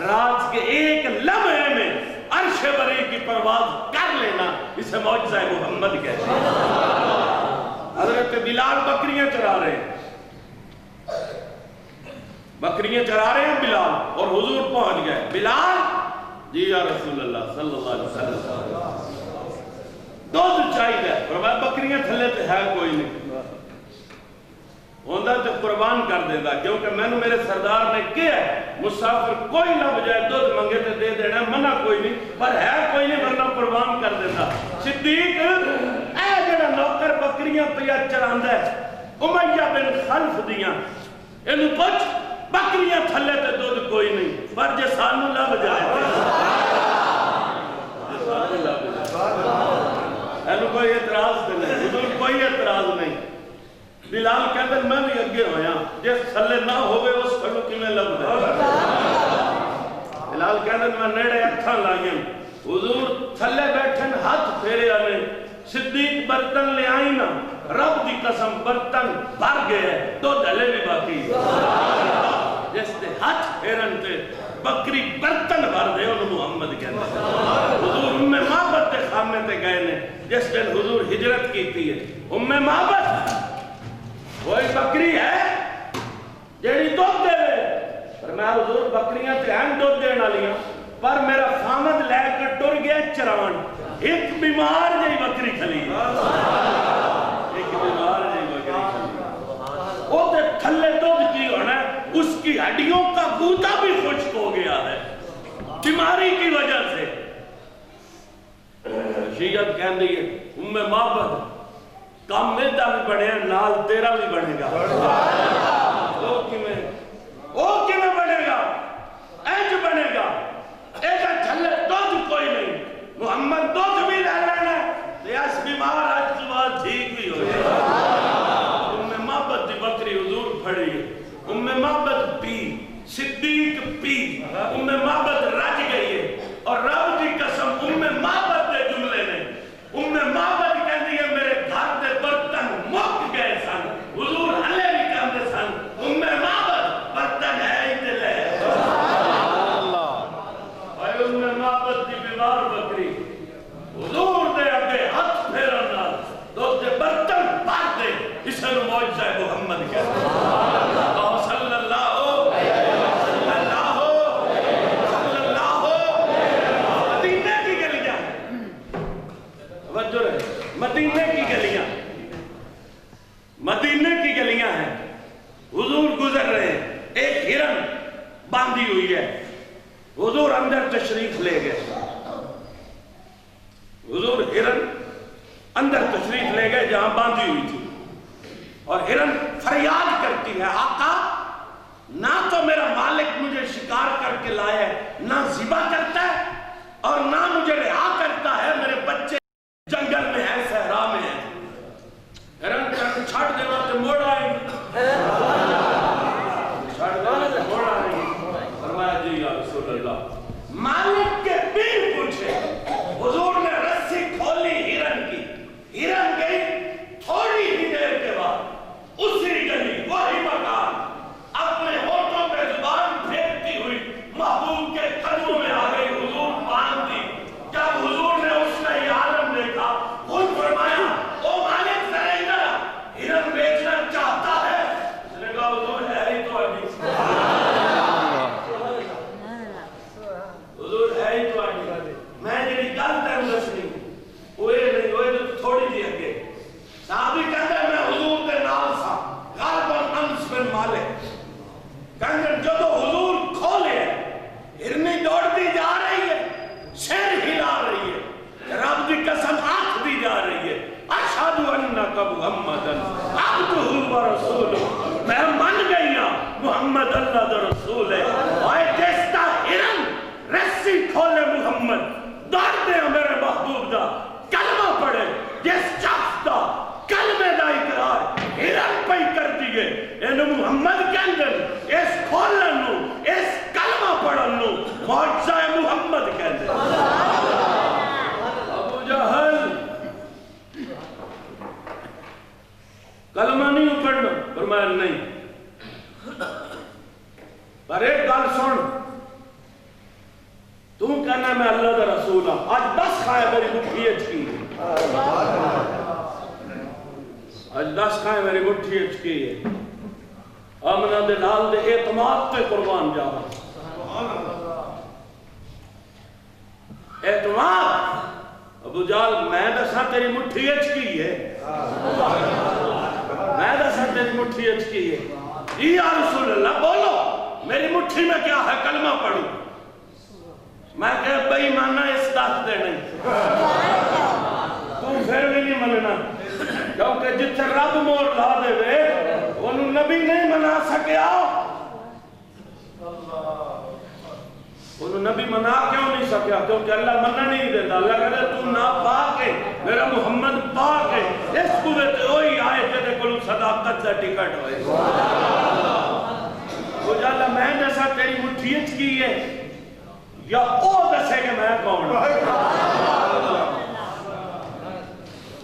رات کے ایک لمحے میں عرش بری کی پرواز کر لینا اسے معجزہ محمد کہتے ہیں. حضرت بلال بکریاں چرا رہے ہیں، بکریاں چرا رہے ہیں بلال، اور حضور پہنچ گئے. بلال جی یا رسول اللہ صلی اللہ علیہ وسلم دودھ چاہیے. فرمایا بکریاں تھلے تے ہے کوئی نہیں، ہوندہ تے قربان کر دینا، کیونکہ میں نے میرے سردار نے کیا ہے مسافر کوئی لب جائے دودھ منگے تے دے دینا، منع کوئی نہیں، پر ہے کوئی نہیں ورنہ قربان کر دینا. صدیق اے جڑا نوکر بکریاں پیا چراندہ ہے امیہ بن خلف دیاں، انہوں پوچھ بکریاں تھلے تے دودھ کوئی نہیں، پر جے سانو لب جائے لگے ہویا جس تھلے نہ ہوئے اس کھڑو کی میں لگ دے بلال کہنے میں نیڑے اکھاں لائیں حضور تھلے بیٹھن ہاتھ پھیرے آنے صدیق برتن لے آئی نا رب دی قسم برتن بھر گئے تو دلے بھی باقی جس تے ہاتھ پھیرن تے بکری برتن بھر دے انہوں محمد کہنے حضور معبد تے خامے تے گئے نے جس دن حضور ہجرت کی تھی ہے معبد وہی بکری ہے جیڑی دودھ دے پر میں حضور بکریاں تے ہیں دودھ دینا لیا پر میرا خامد لے کر ٹر گیا چران ایک بیمار جی بکری کھلی ایک بیمار جی بکری کھلی وہ تے تھلے دودھ کی ہونا ہے اس کی ہڈیوں کا گوتا بھی خشک ہو گیا ہے بیماری کی وجہ سے شیعت کہن دی ہے معبد کام میدہ بھی بڑھے نال تیرا بھی بڑھے گا وہ کی میں بڑھے گا ایج بڑھے گا ایجا چھلے دودھ کوئی نہیں محمد دودھ بھی لے لینا لیاس بیمار آج کی بات ٹھیک بھی ہو گئی معبد دی بکری حضور پھڑی ہے معبد پی صدیق پی معبد رج گئی ہے اور رب دی قسم معبد دے جملے نے معبد کہندی ہے میرے گھر دے برتن مک گئے سن حضور ہلے بھی کہندے سن معبد برتن ہے ہی تے لے اے معبد دی بیمار بکری حضور دے اگے ہاتھ پھیرن نال دو دے برتن بھر دے اسے نو معجزہ محمد کہتے ہیں صلی اللہ مدینے کی گلیاں مدینے کی گلیاں ہیں حضور گزر رہے ہیں ایک ہرن باندھی ہوئی ہے حضور اندر تشریف لے گئے حضور ہرن اندر تشریف لے گئے جہاں باندھی ہوئی تھی اور ہرن فریاد کرتی ہے آقا نہ تو میرا مالک مجھے شکار کر کے لائے نہ ذبح کرتا ہے اور نہ مجھے رہا کرتا ہے میرے بچے جنگل میں ہے صحرا میں ہے ہرن چھڑ دینا تو موڑ آئیں چھڑ دینا تو موڑ آئیں فرمایا جی یا رسول اللہ مالک کے پیر پوچھے حضور نے رسی کھولی ہرن کی ہرن گئی تھوڑی ہی دیر کے بعد اسی گلی وہی مکان اپنے ہونٹوں پہ زبان پھیرتی ہوئی محبوب کے قدموں میں آ گئی حضور باندھ دی جب حضور نے اس کا یہ عالم دیکھا خود فرمایا او مالک ذرا ادھر ہرن بیچنا چاہتا ہے اس نے کہا حضور ہے ہی تو ابھی حضور ہے ہی تو ابھی میں جنہی گل تیم دسنی ہوئے نہیں ہوئے تو تھوڑی دی اگے صحابی کہتا ہے میں حضور کے نال سا غالباً انس بن مالک کہنے جدو حضور کھولے ہرنی دوڑتی جا رہی ہے شیر ہلا رہی ہے رب دی قسم آنکھ دی جا رہی ہے اشہدو انکا محمدن عبدہ و رسول میں من گئی ہوں محمد اللہ دا رسول ہے آئے جیستا ہرن رسی کھولے محمد دوڑ دے میرے محبوب دا کلمہ پڑھے جس شخص دا کلمہ دا اقرار ہرن پہ کر دیئے اینو محمد کہندن اس کھولنو اس کلمہ پڑھنو معجزہ محمد کہندن ابو جہل کلمہ نہیں پڑھنا فرمایا نہیں پر ایک گل سن تو کہنا میں اللہ دا رسول ہوں آج بس کھائے میری مٹھی اچ کی آج 10 کھائے میری مٹھی اچ کی ہے آمنہ دے لال دے اعتماد تے قربان جاوا اعتماد ابو جال میں دسا تیری مٹھی اچ کی ہے میں دسا تیری مٹھی اچ کی ہے یا رسول اللہ بولو میری مٹھی میں کیا ہے کلمہ پڑھو میں کہا بھئی ماننا اس دست دے نہیں تو پھر بھی نہیں مننا کیونکہ جتھے رب مور لا دے وے انہوں نبی نہیں منا سکیا انہوں نبی منا کیوں نہیں سکیا کیونکہ اللہ مننا نہیں دیتا اللہ کہتے تو نا پاک ہے میرا محمد پاک ہے اس قوت وہی آئے تھے کلو صداقت کا ٹکٹ ہوئے وہ جالا میں جیسا تیری مٹھیت کی ہے یا او دسے کہ میں کون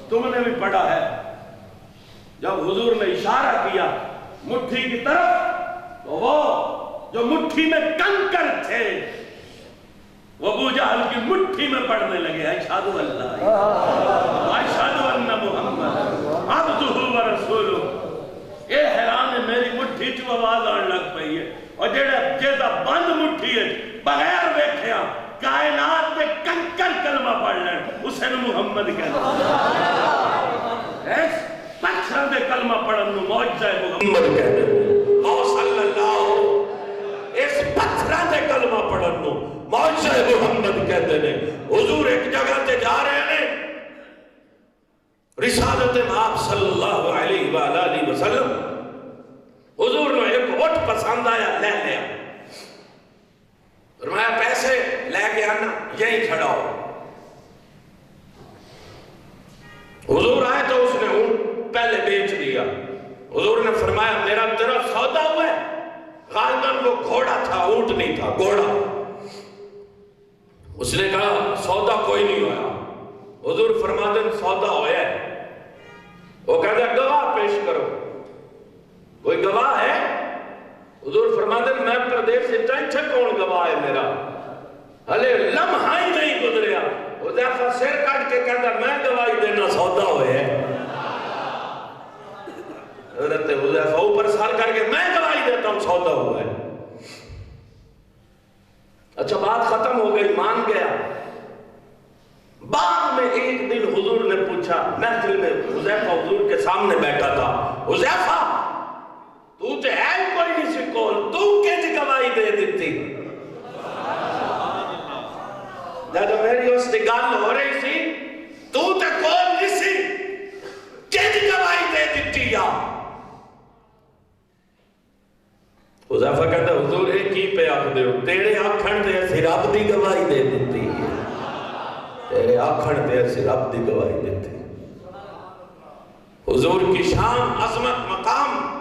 تم نے بھی پڑھا ہے جب حضور نے اشارہ کیا مٹھی کی طرف تو وہ جو مٹھی میں کنکر تھے وہ ابو جہل کی مٹھی میں پڑھنے لگے اشہدو اللہ اشہدو ان محمد عبدہ و رسولہ اے حیران ہے میری مٹھی چو آواز آن لگ پئی ہے اور جیسا بند مٹھی ہے بغیر بیٹھیا کائنات میں کنکر کلمہ پڑھ لیں اسے محمد کہنا پتھروں دے کلمہ پڑھن معجزہ محمد کہنا او صلی اللہ اس پتھروں دے کلمہ پڑھن معجزہ محمد کہتے ہیں حضور ایک جگہ تے جا رہے ہیں رسالت آپ صلی اللہ علیہ وآلہ وسلم حضور نے ایک اٹھ پسند آیا لے لیا فرمایا پیسے لے کے آنا یہیں کھڑا ہو حضور آئے تو اس نے اونٹ پہلے بیچ دیا حضور نے فرمایا میرا تیرا سودا ہوا ہے غالباً وہ گھوڑا تھا اونٹ نہیں تھا گھوڑا اس نے کہا سودا کوئی نہیں ہوا حضور فرماتے ہیں سودا ہوا ہے وہ کہتا ہے گواہ پیش کرو کوئی گواہ ہے حضور فرماتے ہیں میں پردیش سے ٹینچہ کون گواہ ہے میرا ہلے لمحہ ہی نہیں گزریا حذیفہ سر کٹ کے کہتا میں گواہی دینا سودا ہوئے ہے حضرت حذیفہ اوپر سر کر کے میں گواہی دیتا ہوں سودا ہوا ہے اچھا بات ختم ہو گئی مان گیا بعد میں ایک دن حضور نے پوچھا محفل میں حذیفہ حضور کے سامنے بیٹھا تھا حذیفہ تو تے ہے کوئی نہیں سکول تو کیسے گواہی دے دیتی جب میری اس کی گل ہو رہی سی تو تے کول نہیں سی کیسے گواہی دے دیتی یا حذیفہ کہتا حضور ایک ہی پہ آکھ دے ہو تیرے آکھن تے ایسی رب دی گواہی دے دیتی ہے تیرے آکھن تے ایسی رب دی گواہی دیتی حضور کی شان عظمت مقام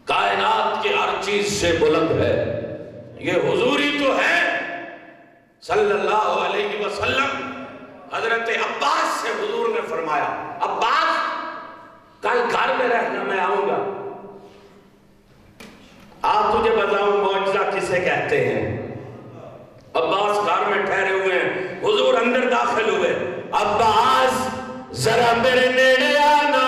کائنات کے ہر چیز سے بلند ہے یہ حضوری تو ہے صلی اللہ علیہ وسلم حضرت عباس سے حضور نے فرمایا عباس کل گھر میں رہنا میں آؤں گا آپ تجھے بتاؤں معجزہ کسے کہتے ہیں عباس گھر میں ٹھہرے ہوئے ہیں حضور اندر داخل ہوئے عباس ذرا میرے نیڑے آنا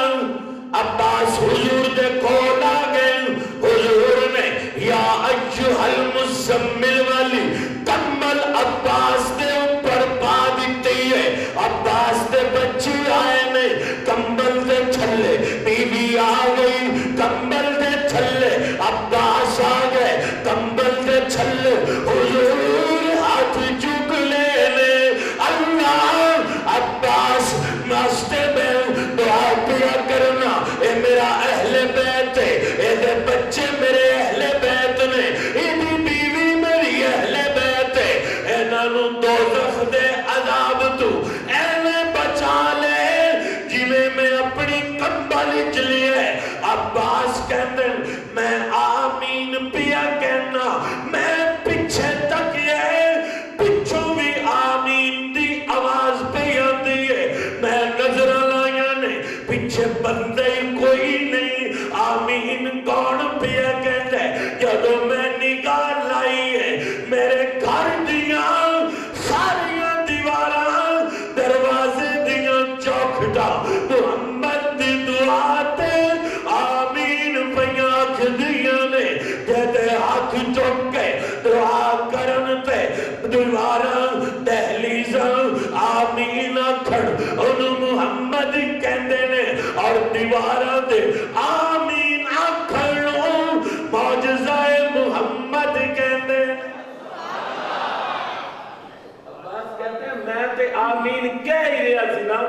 عباس حضور دے کھول آ گئے حضور نے یا ایھا المزمل والی کمل عباس دے اوپر پا دیتی ہے عباس دے بچی آئے نے کمبل دے چھلے بیوی آ گئی کمبل دے چھلے عباس آ گئے کمبل دے چھلے حضور ہاتھ چک لینے اللہ عباس ناشتے میں دعا کیا کرنا اے میرا اہل بیت ہے اے دے بچے میرے اہل بیت نے اے دی بیوی میری اہل بیت ہے اے نانو دوزخ دے عذاب تو اے میں بچا لے جنہیں میں اپنی کمبل چلیے عباس کہتے ہیں میں آمین پیا کہنا میں پیچھے تک یہ پچھو بھی آمین دی آواز پہ آتی ہے میں نظر لائیا نے پیچھے بندے کوئی نہیں آمین کون پیا کہتے ہیں جدو میں نگاہ لائی ہے میرے گھر دیا ساریاں دیواراں دروازے دیا چوکھٹا محمد دی دعا تے آمین پیاکھ دیا نے کہتے ہاتھ چک کے دعا کرن تے دیواراں دہلیزاں آمین کھڑ ان محمد کہندے نے اور دیواراں دے آمین کھڑوں معجزہ محمد کہندے عباس کہتے ہیں میں تے آمین کہہ ہی رہا سی نا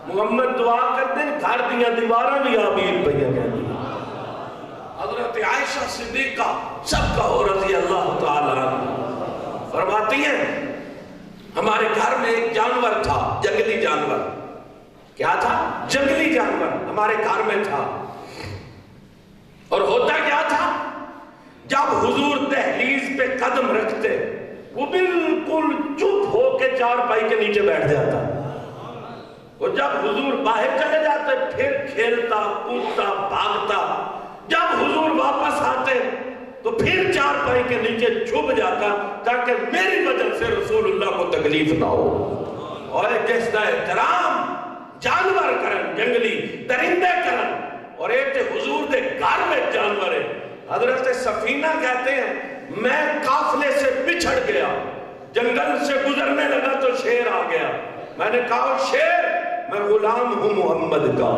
محمد دعا کرتے ہیں گھر دیا دیواراں بھی آمین پہیا کہندے حضرت عائشہ صدیقہ سب کا ہو رضی اللہ تعالیٰ فرماتی ہیں ہمارے گھر میں ایک جانور تھا جنگلی جانور کیا تھا؟ جنگلی جانور ہمارے گھر میں تھا. اور ہوتا کیا تھا؟ جب حضور دہلیز پہ قدم رکھتے وہ بالکل چپ ہو کے چارپائی کے نیچے بیٹھ جاتا. اور جب حضور باہر چلے جاتے پھر کھیلتا کودتا بھاگتا. جب حضور واپس آتے تو پھر چارپائی کے نیچے چھپ جاتا تاکہ میری وجہ سے رسول اللہ کو تکلیف نہ ہو. اور جس کا احترام جانور کرن جنگلی درندے کرن اور ایک حضور دے گھر میں جانور ہے. حضرت سفینہ کہتے ہیں میں قافلے سے بچھڑ گیا, جنگل سے گزرنے لگا تو شیر آ گیا. میں نے کہا شیر میں غلام ہوں محمد کا.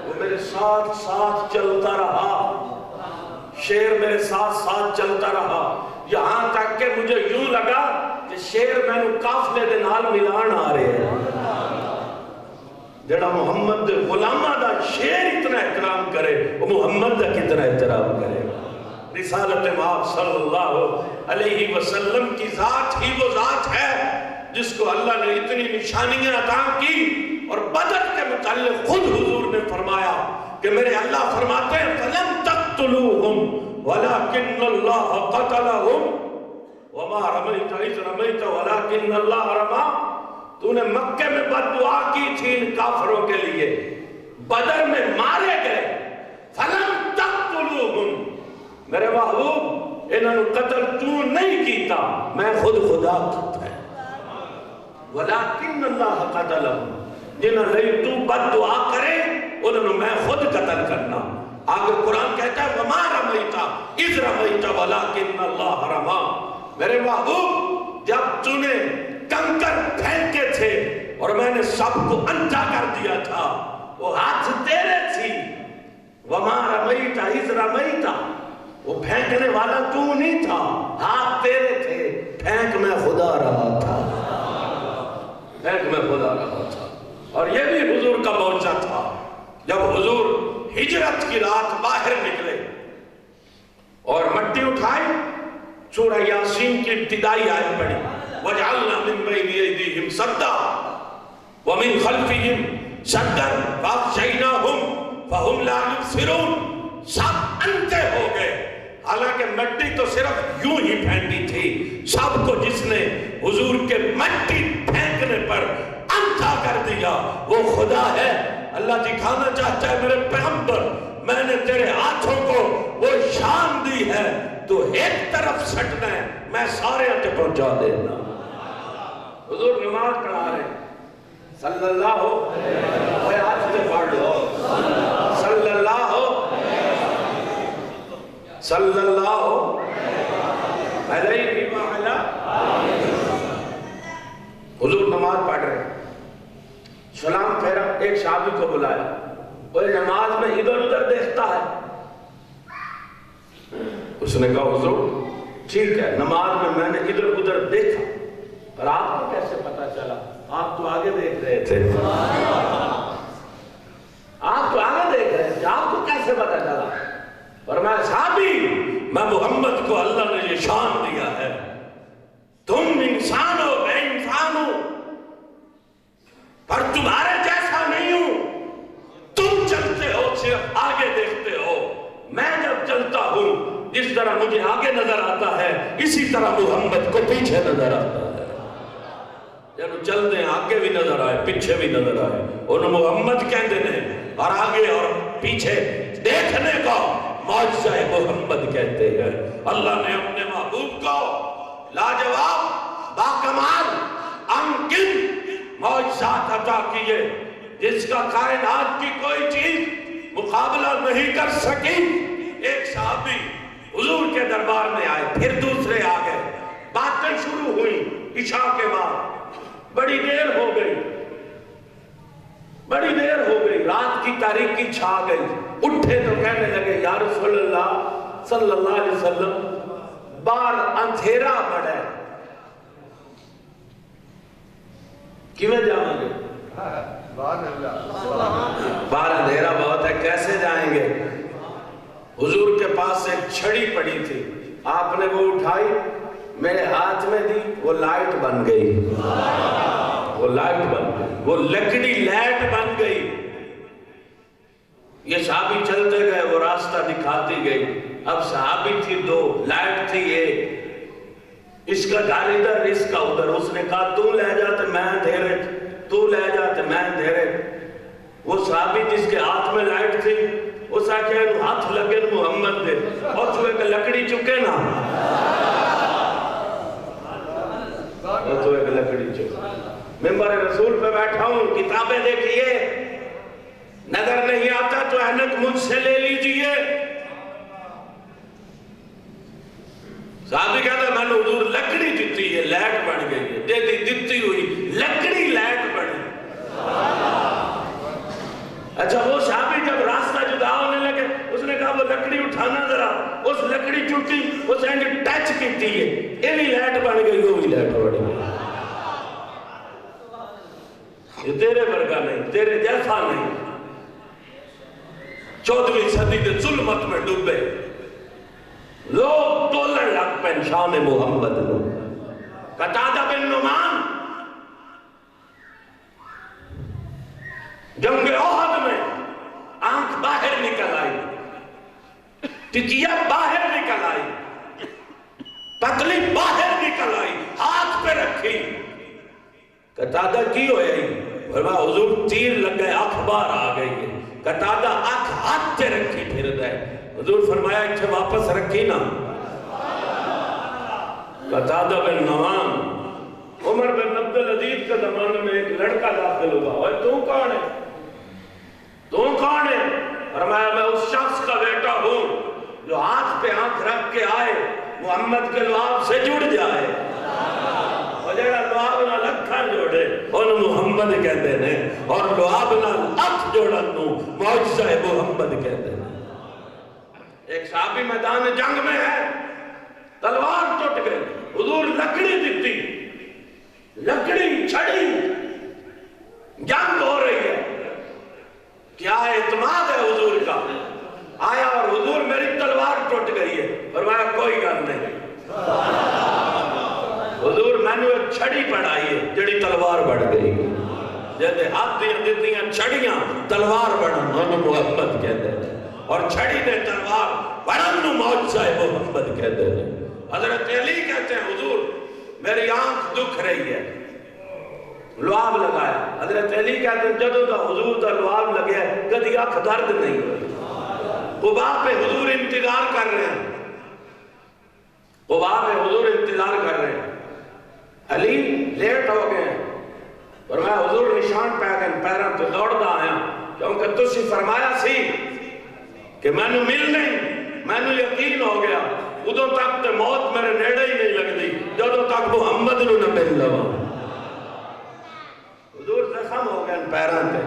وہ میرے ساتھ ساتھ چلتا رہا, شیر میرے ساتھ ساتھ چلتا رہا یہاں تک کہ مجھے یوں لگا کہ شیر میں نے قافلے دے نال ملان آ رہے ہیں. جڑا محمد دے غلامہ دا شیر اتنا احترام کرے وہ محمد دا کتنا احترام کرے. رسالت مآب صلی اللہ علیہ وسلم کی ذات ہی وہ ذات ہے جس کو اللہ نے اتنی نشانیاں عطا کی. اور بدر کے متعلق خود حضور نے فرمایا کہ میرے اللہ فرماتے ہیں فَلَمْ تَقْتُلُوهُمْ وَلَكِنَّ اللَّهَ قَتَلَهُمْ وَمَا رَمَيْتَ إِذْ رَمَيْتَ وَلَكِنَّ اللَّهَ رَمَى. تو نے مکے میں بد دعا کی تھی ان کافروں کے لیے, بدر میں مارے گئے. فَلَمْ تَقْتُلُوهُمْ میرے محبوب انہوں نے قتل تو نہیں کیتا, میں خود خدا کیتا ہے. وَلَكِنَّ اللَّهَ قَتَلَهُمْ جنہوں نے تو بد دعا کرے انہوں نے میں خود قتل کرنا. آگے قرآن کہتا ہے وَمَا رَمَيْتَ إِذْ رَمَيْتَ وَلَكِنَّ اللَّهَ رَمَى. میرے محبوب جب تو نے کنکر پھینکے تھے اور میں نے سب کو اندھا کر دیا تھا وہ ہاتھ تیرے تھی. وَمَا رَمَيْتَ إِذْ رَمَيْتَ وہ پھینکنے والا تو نہیں تھا, ہاتھ تیرے تھے, پھینک میں خدا رہا تھا, پھینک میں خدا رہا تھا. اور یہ بھی حضور کا معجزہ تھا جب حضور ہجرت کی رات باہر نکلے اور مٹی اٹھائی, سورہ یاسین کی ابتدائی آیت پڑھی وَجْعَلْنَا مِن بَيْنِ أَيْدِيهِمْ سَدًّا وَمِن خَلْفِهِمْ سَدًّا فَأَغْشَيْنَاهُمْ فَهُمْ لَا يُبْصِرُونَ. سب اندھے ہو گئے, حالانکہ مٹی تو صرف یوں ہی پھینکی تھی. سب کو جس نے حضور کے مٹی پھینکنے پر اندھا کر دیا وہ خدا ہے. اللہ دکھانا چاہتا ہے میرے پیغمبر میں نے تیرے ہاتھوں کو وہ شان دی ہے, تو ایک طرف سٹنا ہے میں سارے ہاتھ پہنچا دینا. حضور نماز پڑھا رہے صلی اللہ ہو ہاتھ سے پڑھ لو صلی اللہ ہو صلی اللہ علیہ وآلہ. حضور نماز پڑھ رہے, سلام پھیرا, ایک صحابی کو بلایا, وہ نماز میں ادھر ادھر دیکھتا ہے. اس نے کہا حضور ٹھیک ہے نماز میں نے ادھر ادھر دیکھا, پر آپ کو کیسے پتا چلا؟ آپ تو آگے دیکھ رہے تھے, آپ تو آگے دیکھ رہے تھے, آپ کو کیسے پتا چلا؟ فرمایا صحابی میں محمد کو اللہ نے یہ شان دیا ہے, تم انسان ہو میں انسان ہوں پر تمہارے جیسا نہیں ہوں. تم چلتے ہو صرف آگے دیکھتے ہو, میں جب چلتا ہوں جس طرح مجھے آگے نظر آتا ہے اسی طرح محمد کو پیچھے نظر آتا ہے. جب چلتے ہیں آگے بھی نظر آئے پیچھے بھی نظر آئے, انہوں محمد کہتے ہیں اور آگے اور پیچھے دیکھنے کا معجزہ محمد کہتے ہیں. اللہ نے اپنے محبوب کو لاجواب باکمال انکن معجزات عطا کیے جس کا کائنات کی کوئی چیز مقابلہ نہیں کر سکی. ایک صحابی حضور کے دربار میں آئے, پھر دوسرے آ گئے, باتیں شروع ہوئی عشاء کے بعد, بڑی دیر ہو گئی, بڑی دیر ہو گئی, رات کی تاریکی چھا گئی. اٹھے تو کہنے لگے یا رسول اللہ صلی اللہ علیہ وسلم باہر اندھیرا بڑا ہے, کیویں جائیں گے؟ باہر اندھیرا بہت ہے, کیسے جائیں گے؟ حضور کے پاس ایک چھڑی پڑی تھی, آپ نے وہ اٹھائی میرے ہاتھ میں دی, وہ لائٹ بن گئی, وہ لائٹ بن گئی، وہ لکڑی لائٹ بن گئی. یہ صحابی چلتے گئے، وہ راستہ دکھاتی گئی. اب صحابی تھی دو، لائٹ تھی ایک. اس کا گھر ادھر، اس کا ادھر. اس نے کہا تو لے جاتے میں اندھیرے، تو لے جاتے میں اندھیرے. وہ صحابی جس کے ہاتھ میں لائٹ تھی اس آکھے ہاتھ لگے محمد دے، اور تو ایک لکڑی چکے نا، اور تو ایک لکڑی چکے. ممبر رسول پہ بیٹھا ہوں، کتابیں دیکھئے، نظر نہیں آتا تو احنک مجھ سے لے لیجئے. صحابی کہتا ہے میں نے حضور لکڑی دیتی ہے، لائٹ بن گئی ہے. دیتی ہوئی لکڑی لائٹ بن گئی. اچھا وہ صحابی جب راستہ جدا ہونے لگے، اس نے کہا وہ لکڑی اٹھانا ذرا. اس لکڑی چوٹی، اس نے ٹچ کیتی ہے، یہ بھی لائٹ بن گئی، وہ بھی لائٹ بن گئی. یہ تیرے ورگا نہیں، تیرے جیسا نہیں. 14ویں صدی کے ظلمت میں ڈوبے لوگ تولن لگ پہ شان محمد لوگ. قتادہ بن نعمان جنگ احد میں آنکھ باہر نکل آئی، ٹکیا باہر نکل آئی، پتلی باہر نکل آئی، ہاتھ پہ رکھی. قتادہ کی ہوئے فرمایا حضور تیر لگ گئے، آنکھ باہر آ گئی ہے. قتادہ آنکھ ہاتھ پہ رکھی پھر دے. حضور فرمایا اچھے واپس رکھی نا. قتادہ بن نعمان عمر بن عبدالعزیز کے زمانے میں ایک لڑکا داخل ہوا. اور تو کون ہے؟ تو کون ہے؟ فرمایا میں اس شخص کا بیٹا ہوں جو ہاتھ پہ آنکھ رکھ کے آئے، محمد کے لعاب سے جڑ جائے. اور جڑا لعاب نہ لکھاں جوڑے انہوں محمد کہتے ہیں، اور لعاب نہ لکھ جوڑا تو معجزہ محمد کہتے ہیں. ایک صحابی میدان جنگ میں ہے، تلوار ٹوٹ گئی. حضور لکڑی دیتی، لکڑی چھڑی، جنگ ہو رہی ہے. کیا اعتماد ہے حضور کا؟ آیا اور حضور میری تلوار ٹوٹ گئی ہے. فرمایا کوئی گل نہیں، حضور میں نے ایک چھڑی پڑھائی ہے جڑی تلوار بڑھ گئی. جیسے ہاتھ دیتیاں چھڑیاں تلوار بڑھن انہوں محمد کہتے ہیں، اور چھڑی نے تلوار بڑھن معجزہ محمد کہتے ہیں. حضرت علی کہتے ہیں حضور میری آنکھ دکھ رہی ہے، لعاب لگایا. حضرت علی کہتے ہیں جدوں دا حضور دا لعاب لگیا ہے کدی آنکھ درد نہیں ہوئی. قبا پہ حضور انتظار کر رہے ہیں، قبا پہ حضور انتظار کر رہے ہیں. علی لیٹ ہو گئے ہیں. فرمایا حضور نشان پہ گئے پیروں تو دوڑ دا آیا، کیونکہ تسی فرمایا سی کہ میں نے مل نہیں، میں نے یقین ہو گیا. ادھوں تک تے موت میرے نیڑے ہی نہیں لگ دی جدوں تک محمد نو نہ مل لوا. حضور زخم ہو گئے پیروں پہ.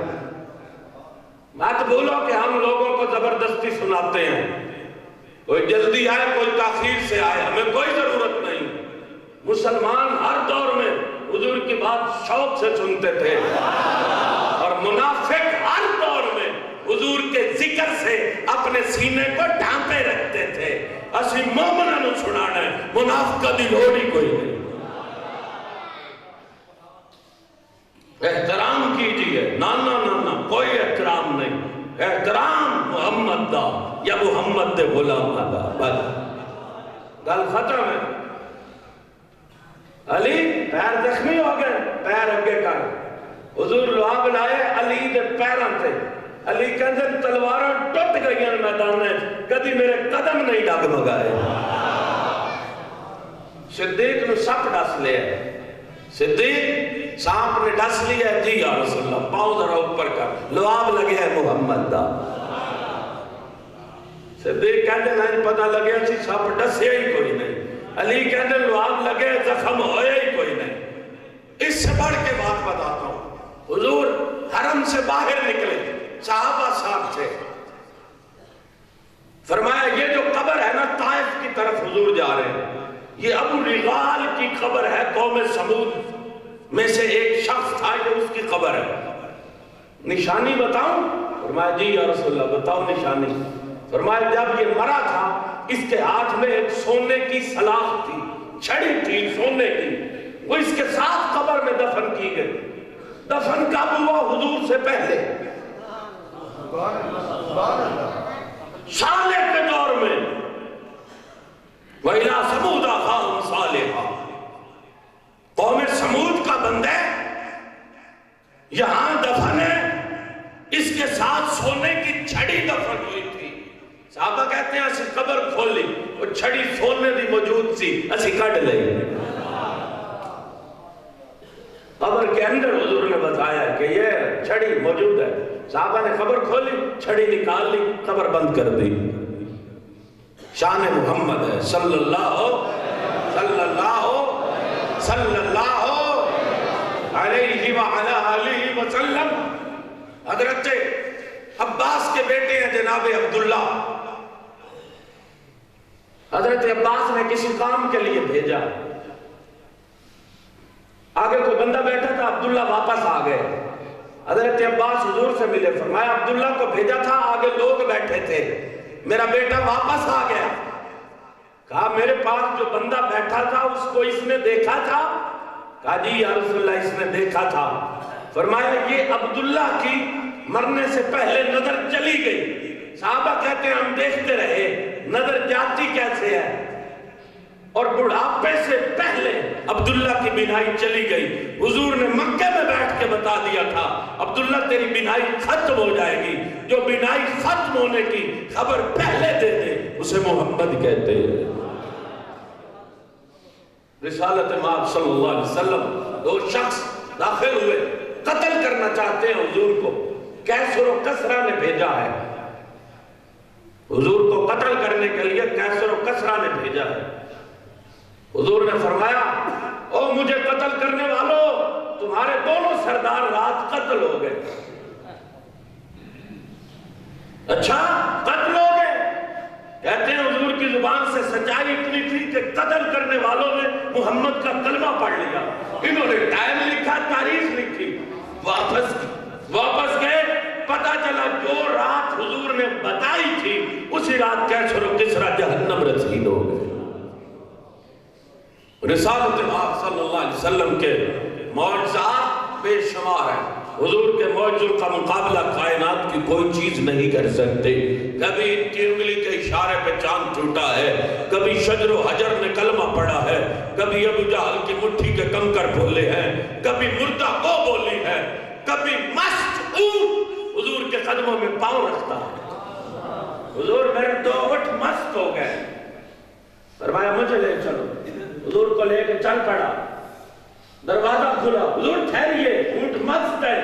مت بھولو کہ ہم لوگوں کو زبردستی سناتے ہیں. کوئی جلدی آئے کوئی تاخیر سے آئے، ہمیں کوئی ضرورت نہیں. مسلمان ہر دور میں حضور کی بات شوق سے سنتے تھے، اور منافق ہر دور میں حضور کے ذکر سے اپنے سینے کو ڈھانپے رکھتے تھے. اسی مومنہ نو سنانا ہے، منافقہ دی لوڑ ہی کوئی نہیں. احترام کیجئے، نانا نانا کوئی احترام نہیں. احترام محمد دا یا محمد دے غلام دا. بس گل ختم ہے. علی پیر زخمی ہو گئے، پیر اگے کر. حضور لعاب لائے علی دے پیراں تے. علی کہندے تلواراں ٹوٹ گئیاں میدان میں، کدی میرے قدم نہیں ڈگمگائے. صدیق نو سپ ڈس لیا. صدیق سانپ نے ڈس لیا ہے. جی یا رسول اللہ پاؤں ذرا اوپر کر، لعاب لگے ہے محمد دا. صدیق کہندے نہیں پتہ لگیا سی سپ ڈسیا ہی کوئی نہیں. علی کہندے لعاب لگے زخم ہویا ہی کوئی نہیں. اس سے بڑھ کے بات بتاتا ہوں. حضور حرم سے باہر نکلے صحابہ صاحب سے، فرمایا یہ جو قبر ہے نا طائف کی طرف حضور جا رہے ہیں، یہ ابو رغال کی قبر ہے. قوم سمود میں سے ایک شخص تھا جو اس کی قبر ہے. نشانی بتاؤں؟ فرمایا جی یا رسول اللہ بتاؤ نشانی. فرمایا جب یہ مرا تھا اس کے ہاتھ میں ایک سونے کی سلاخ تھی، چھڑی تھی سونے کی، وہ اس کے ساتھ قبر میں دفن کی گئی. دفن کب ہوا؟ حضور سے پہلے، صالح کے دور میں۔ وَإِلَىٰ ثَمُودَ أَخَاهُمْ صَالِحًا، قوم سمود کا بندہ یہاں دفن ہے، اس کے ساتھ سونے کی چھڑی دفن ہوئی تھی۔ صحابہ کہتے ہیں اسی قبر کھولی، وہ چھڑی سونے دی موجود سی، اسی کٹ لئی۔ قبر کے اندر حضور نے بتایا کہ یہ چھڑی موجود ہے۔ صحابہ نے قبر کھولی، چھڑی نکال لی، قبر بند کر دی۔ شان محمد ہے صلی اللہ علیہ وآلہ وسلم۔ حضرت عباس کے بیٹے ہیں جناب عبداللہ۔ حضرت عباس نے کسی کام کے لیے بھیجا، آگے کوئی بندہ بیٹھا تھا، عبداللہ واپس آ گئے۔ حضرت عباس حضور سے ملے، فرمایا عبداللہ کو بھیجا تھا، آگے لوگ بیٹھے تھے، میرا بیٹا واپس آ گیا۔ کہا میرے پاس جو بندہ بیٹھا تھا اس کو اس نے دیکھا تھا؟ کہا جی یا رسول اللہ اس نے دیکھا تھا۔ فرمایا یہ عبداللہ کی مرنے سے پہلے نظر چلی گئی۔ صحابہ کہتے ہیں ہم دیکھتے رہے نظر جاتی کیسے ہے، اور بڑھاپے سے پہلے عبداللہ کی بینائی چلی گئی۔ حضور نے مکہ میں بیٹھ کے بتا دیا تھا عبداللہ تیری بینائی ختم ہو جائے گی، جو بینائی ختم ہونے کی خبر پہلے دے دے اسے محمد کہتے ہیں۔ رسالت مآب صلی اللہ علیہ وسلم، دو شخص داخل ہوئے، قتل کرنا چاہتے ہیں حضور کو، کیسر و کسرا نے بھیجا ہے، حضور کو قتل کرنے کے لیے کیسر و کسرا نے بھیجا ہے۔ حضور نے فرمایا او مجھے قتل کرنے والوں، تمہارے دونوں سردار رات قتل ہو گئے۔ اچھا قتل ہو گئے؟ کہتے ہیں حضور کی زبان سے سچائی اتنی تھی کہ قتل کرنے والوں نے محمد کا کلمہ پڑھ لیا، انہوں نے ٹائم لکھا، تاریخ لکھی، واپس گئے، پتہ چلا جو رات حضور نے بتائی تھی اسی رات کیسر و کسرا جہنم رسید ہو گئے۔ رسالت مآب صلی اللہ علیہ وسلم کے معجزات بے شمار ہیں۔ حضور کے معجزوں کا مقابلہ کائنات کی کوئی چیز نہیں کر سکتے۔ کبھی ان کی انگلی کے اشارے پہ چاند ٹوٹا ہے، کبھی شجر و حجر نے کلمہ پڑھا ہے، کبھی ابو جہل کی مٹھی کے کنکر بولے ہیں، کبھی مردہ کو بولی ہے، کبھی مست اونٹ حضور کے قدموں میں پاؤں رکھتا ہے۔ حضور میرے دو اونٹ مست ہو گئے، فرمایا مجھے لے چلو۔ حضور کو لے کے چل پڑا، دروازہ کھلا، حضور ٹھہریے اونٹ مست ہے۔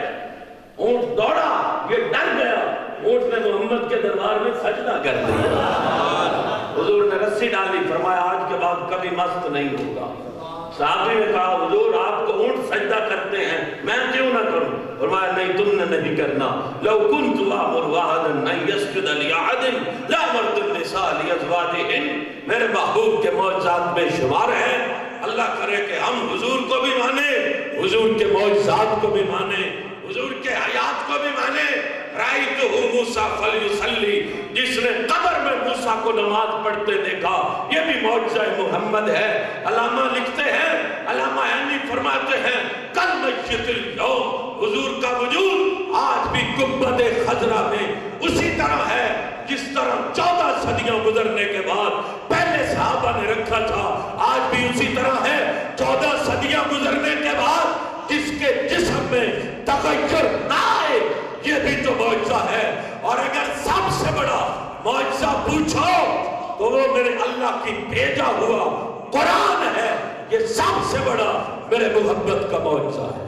اونٹ دوڑا، یہ ڈر گیا، اونٹ نے محمد کے دربار میں سجدہ کر دیا۔ حضور نے رسی ڈالی، فرمایا آج کے بعد کبھی مست نہیں ہوگا۔ صحابی نے کہا حضور آپ کو اونٹ سجدہ کرتے ہیں، میں کیوں نہ کروں؟ فرمایا نہیں تم نے نہیں کرنا، لو کنت آمر واحدا ان یسجد لأحد لأمرت النساء لأزواجهن۔ میرے محبوب کے معجزات بے شمار ہیں، اللہ کرے کہ ہم حضور کو بھی مانے، حضور کے معجزات کو بھی مانے، حضور کے حیات کو بھی مانے۔ رأیتہ موسیٰ فلیصلی، جس نے قبر میں موسیٰ کو نماز پڑھتے دیکھا، یہ بھی معجزہ محمد ہے۔ علامہ لکھتے ہیں، علامہ عینی فرماتے ہیں کل میت اليوم، حضور کا وجود آج بھی گنبد خضرا میں اسی طرح ہے جس طرح 14 صدیوں گزرنے کے بعد پہلے صحابہ نے رکھا تھا، آج بھی اسی طرح ہے۔ 14 صدیوں گزرنے کے بعد جس کے جسم میں تغیر نہ آئے، یہ بھی تو معجزہ ہے۔ اور اگر سب سے بڑا معجزہ پوچھو تو وہ میرے اللہ کی بھیجا ہوا قرآن ہے، یہ سب سے بڑا میرے محبت کا معجزہ ہے۔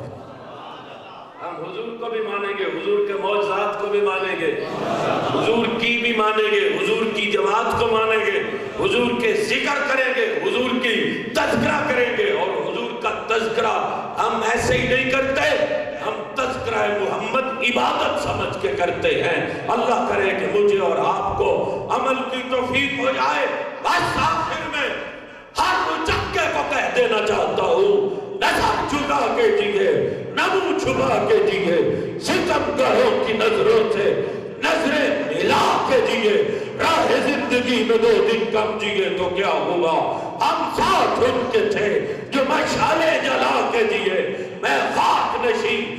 ہم حضور کو بھی مانیں گے، حضور کے معجزات کو بھی مانیں گے، حضور کی بھی مانیں گے، حضور کی جماعت کو مانیں گے، حضور کے ذکر کریں گے، حضور کی تذکرہ کریں گے۔ اور حضور کا تذکرہ ہم ایسے ہی نہیں کرتے، ہم تذکرہ محمد عبادت سمجھ کے کرتے ہیں۔ اللہ کرے کہ مجھے اور آپ کو عمل کی توفیق ہو جائے۔ بس آخر میں ہر مچکے کو کہہ دینا چاہتا ہوں، نظر جھکا کے جیے، نہ منہ چھپا کے جیے، ستمگاروں کی نظروں سے نظریں ملا کے جیے۔ راہ زندگی میں 2 دن کم جیے تو کیا ہوا، ہم ساتھ ان کے تھے جو مشعلیں جلا کے جیے۔ میں خاک نشین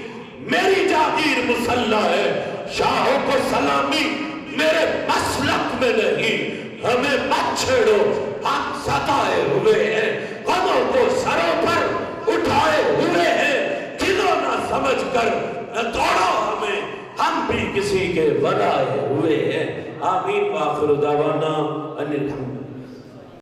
جہانگیر مسلح ہے، شاہوں کو سلامی میرے مسلک میں نہیں، ہمیں مت چھیڑو، ہم ستائے ہوئے ہیں، غموں کو سروں پر اٹھائے ہوئے ہیں، کھلو نہ سمجھ کر نہ توڑو ہمیں، ہم بھی کسی کے بنائے ہوئے ہیں۔ آمین وآخر دعوانا ان الحمد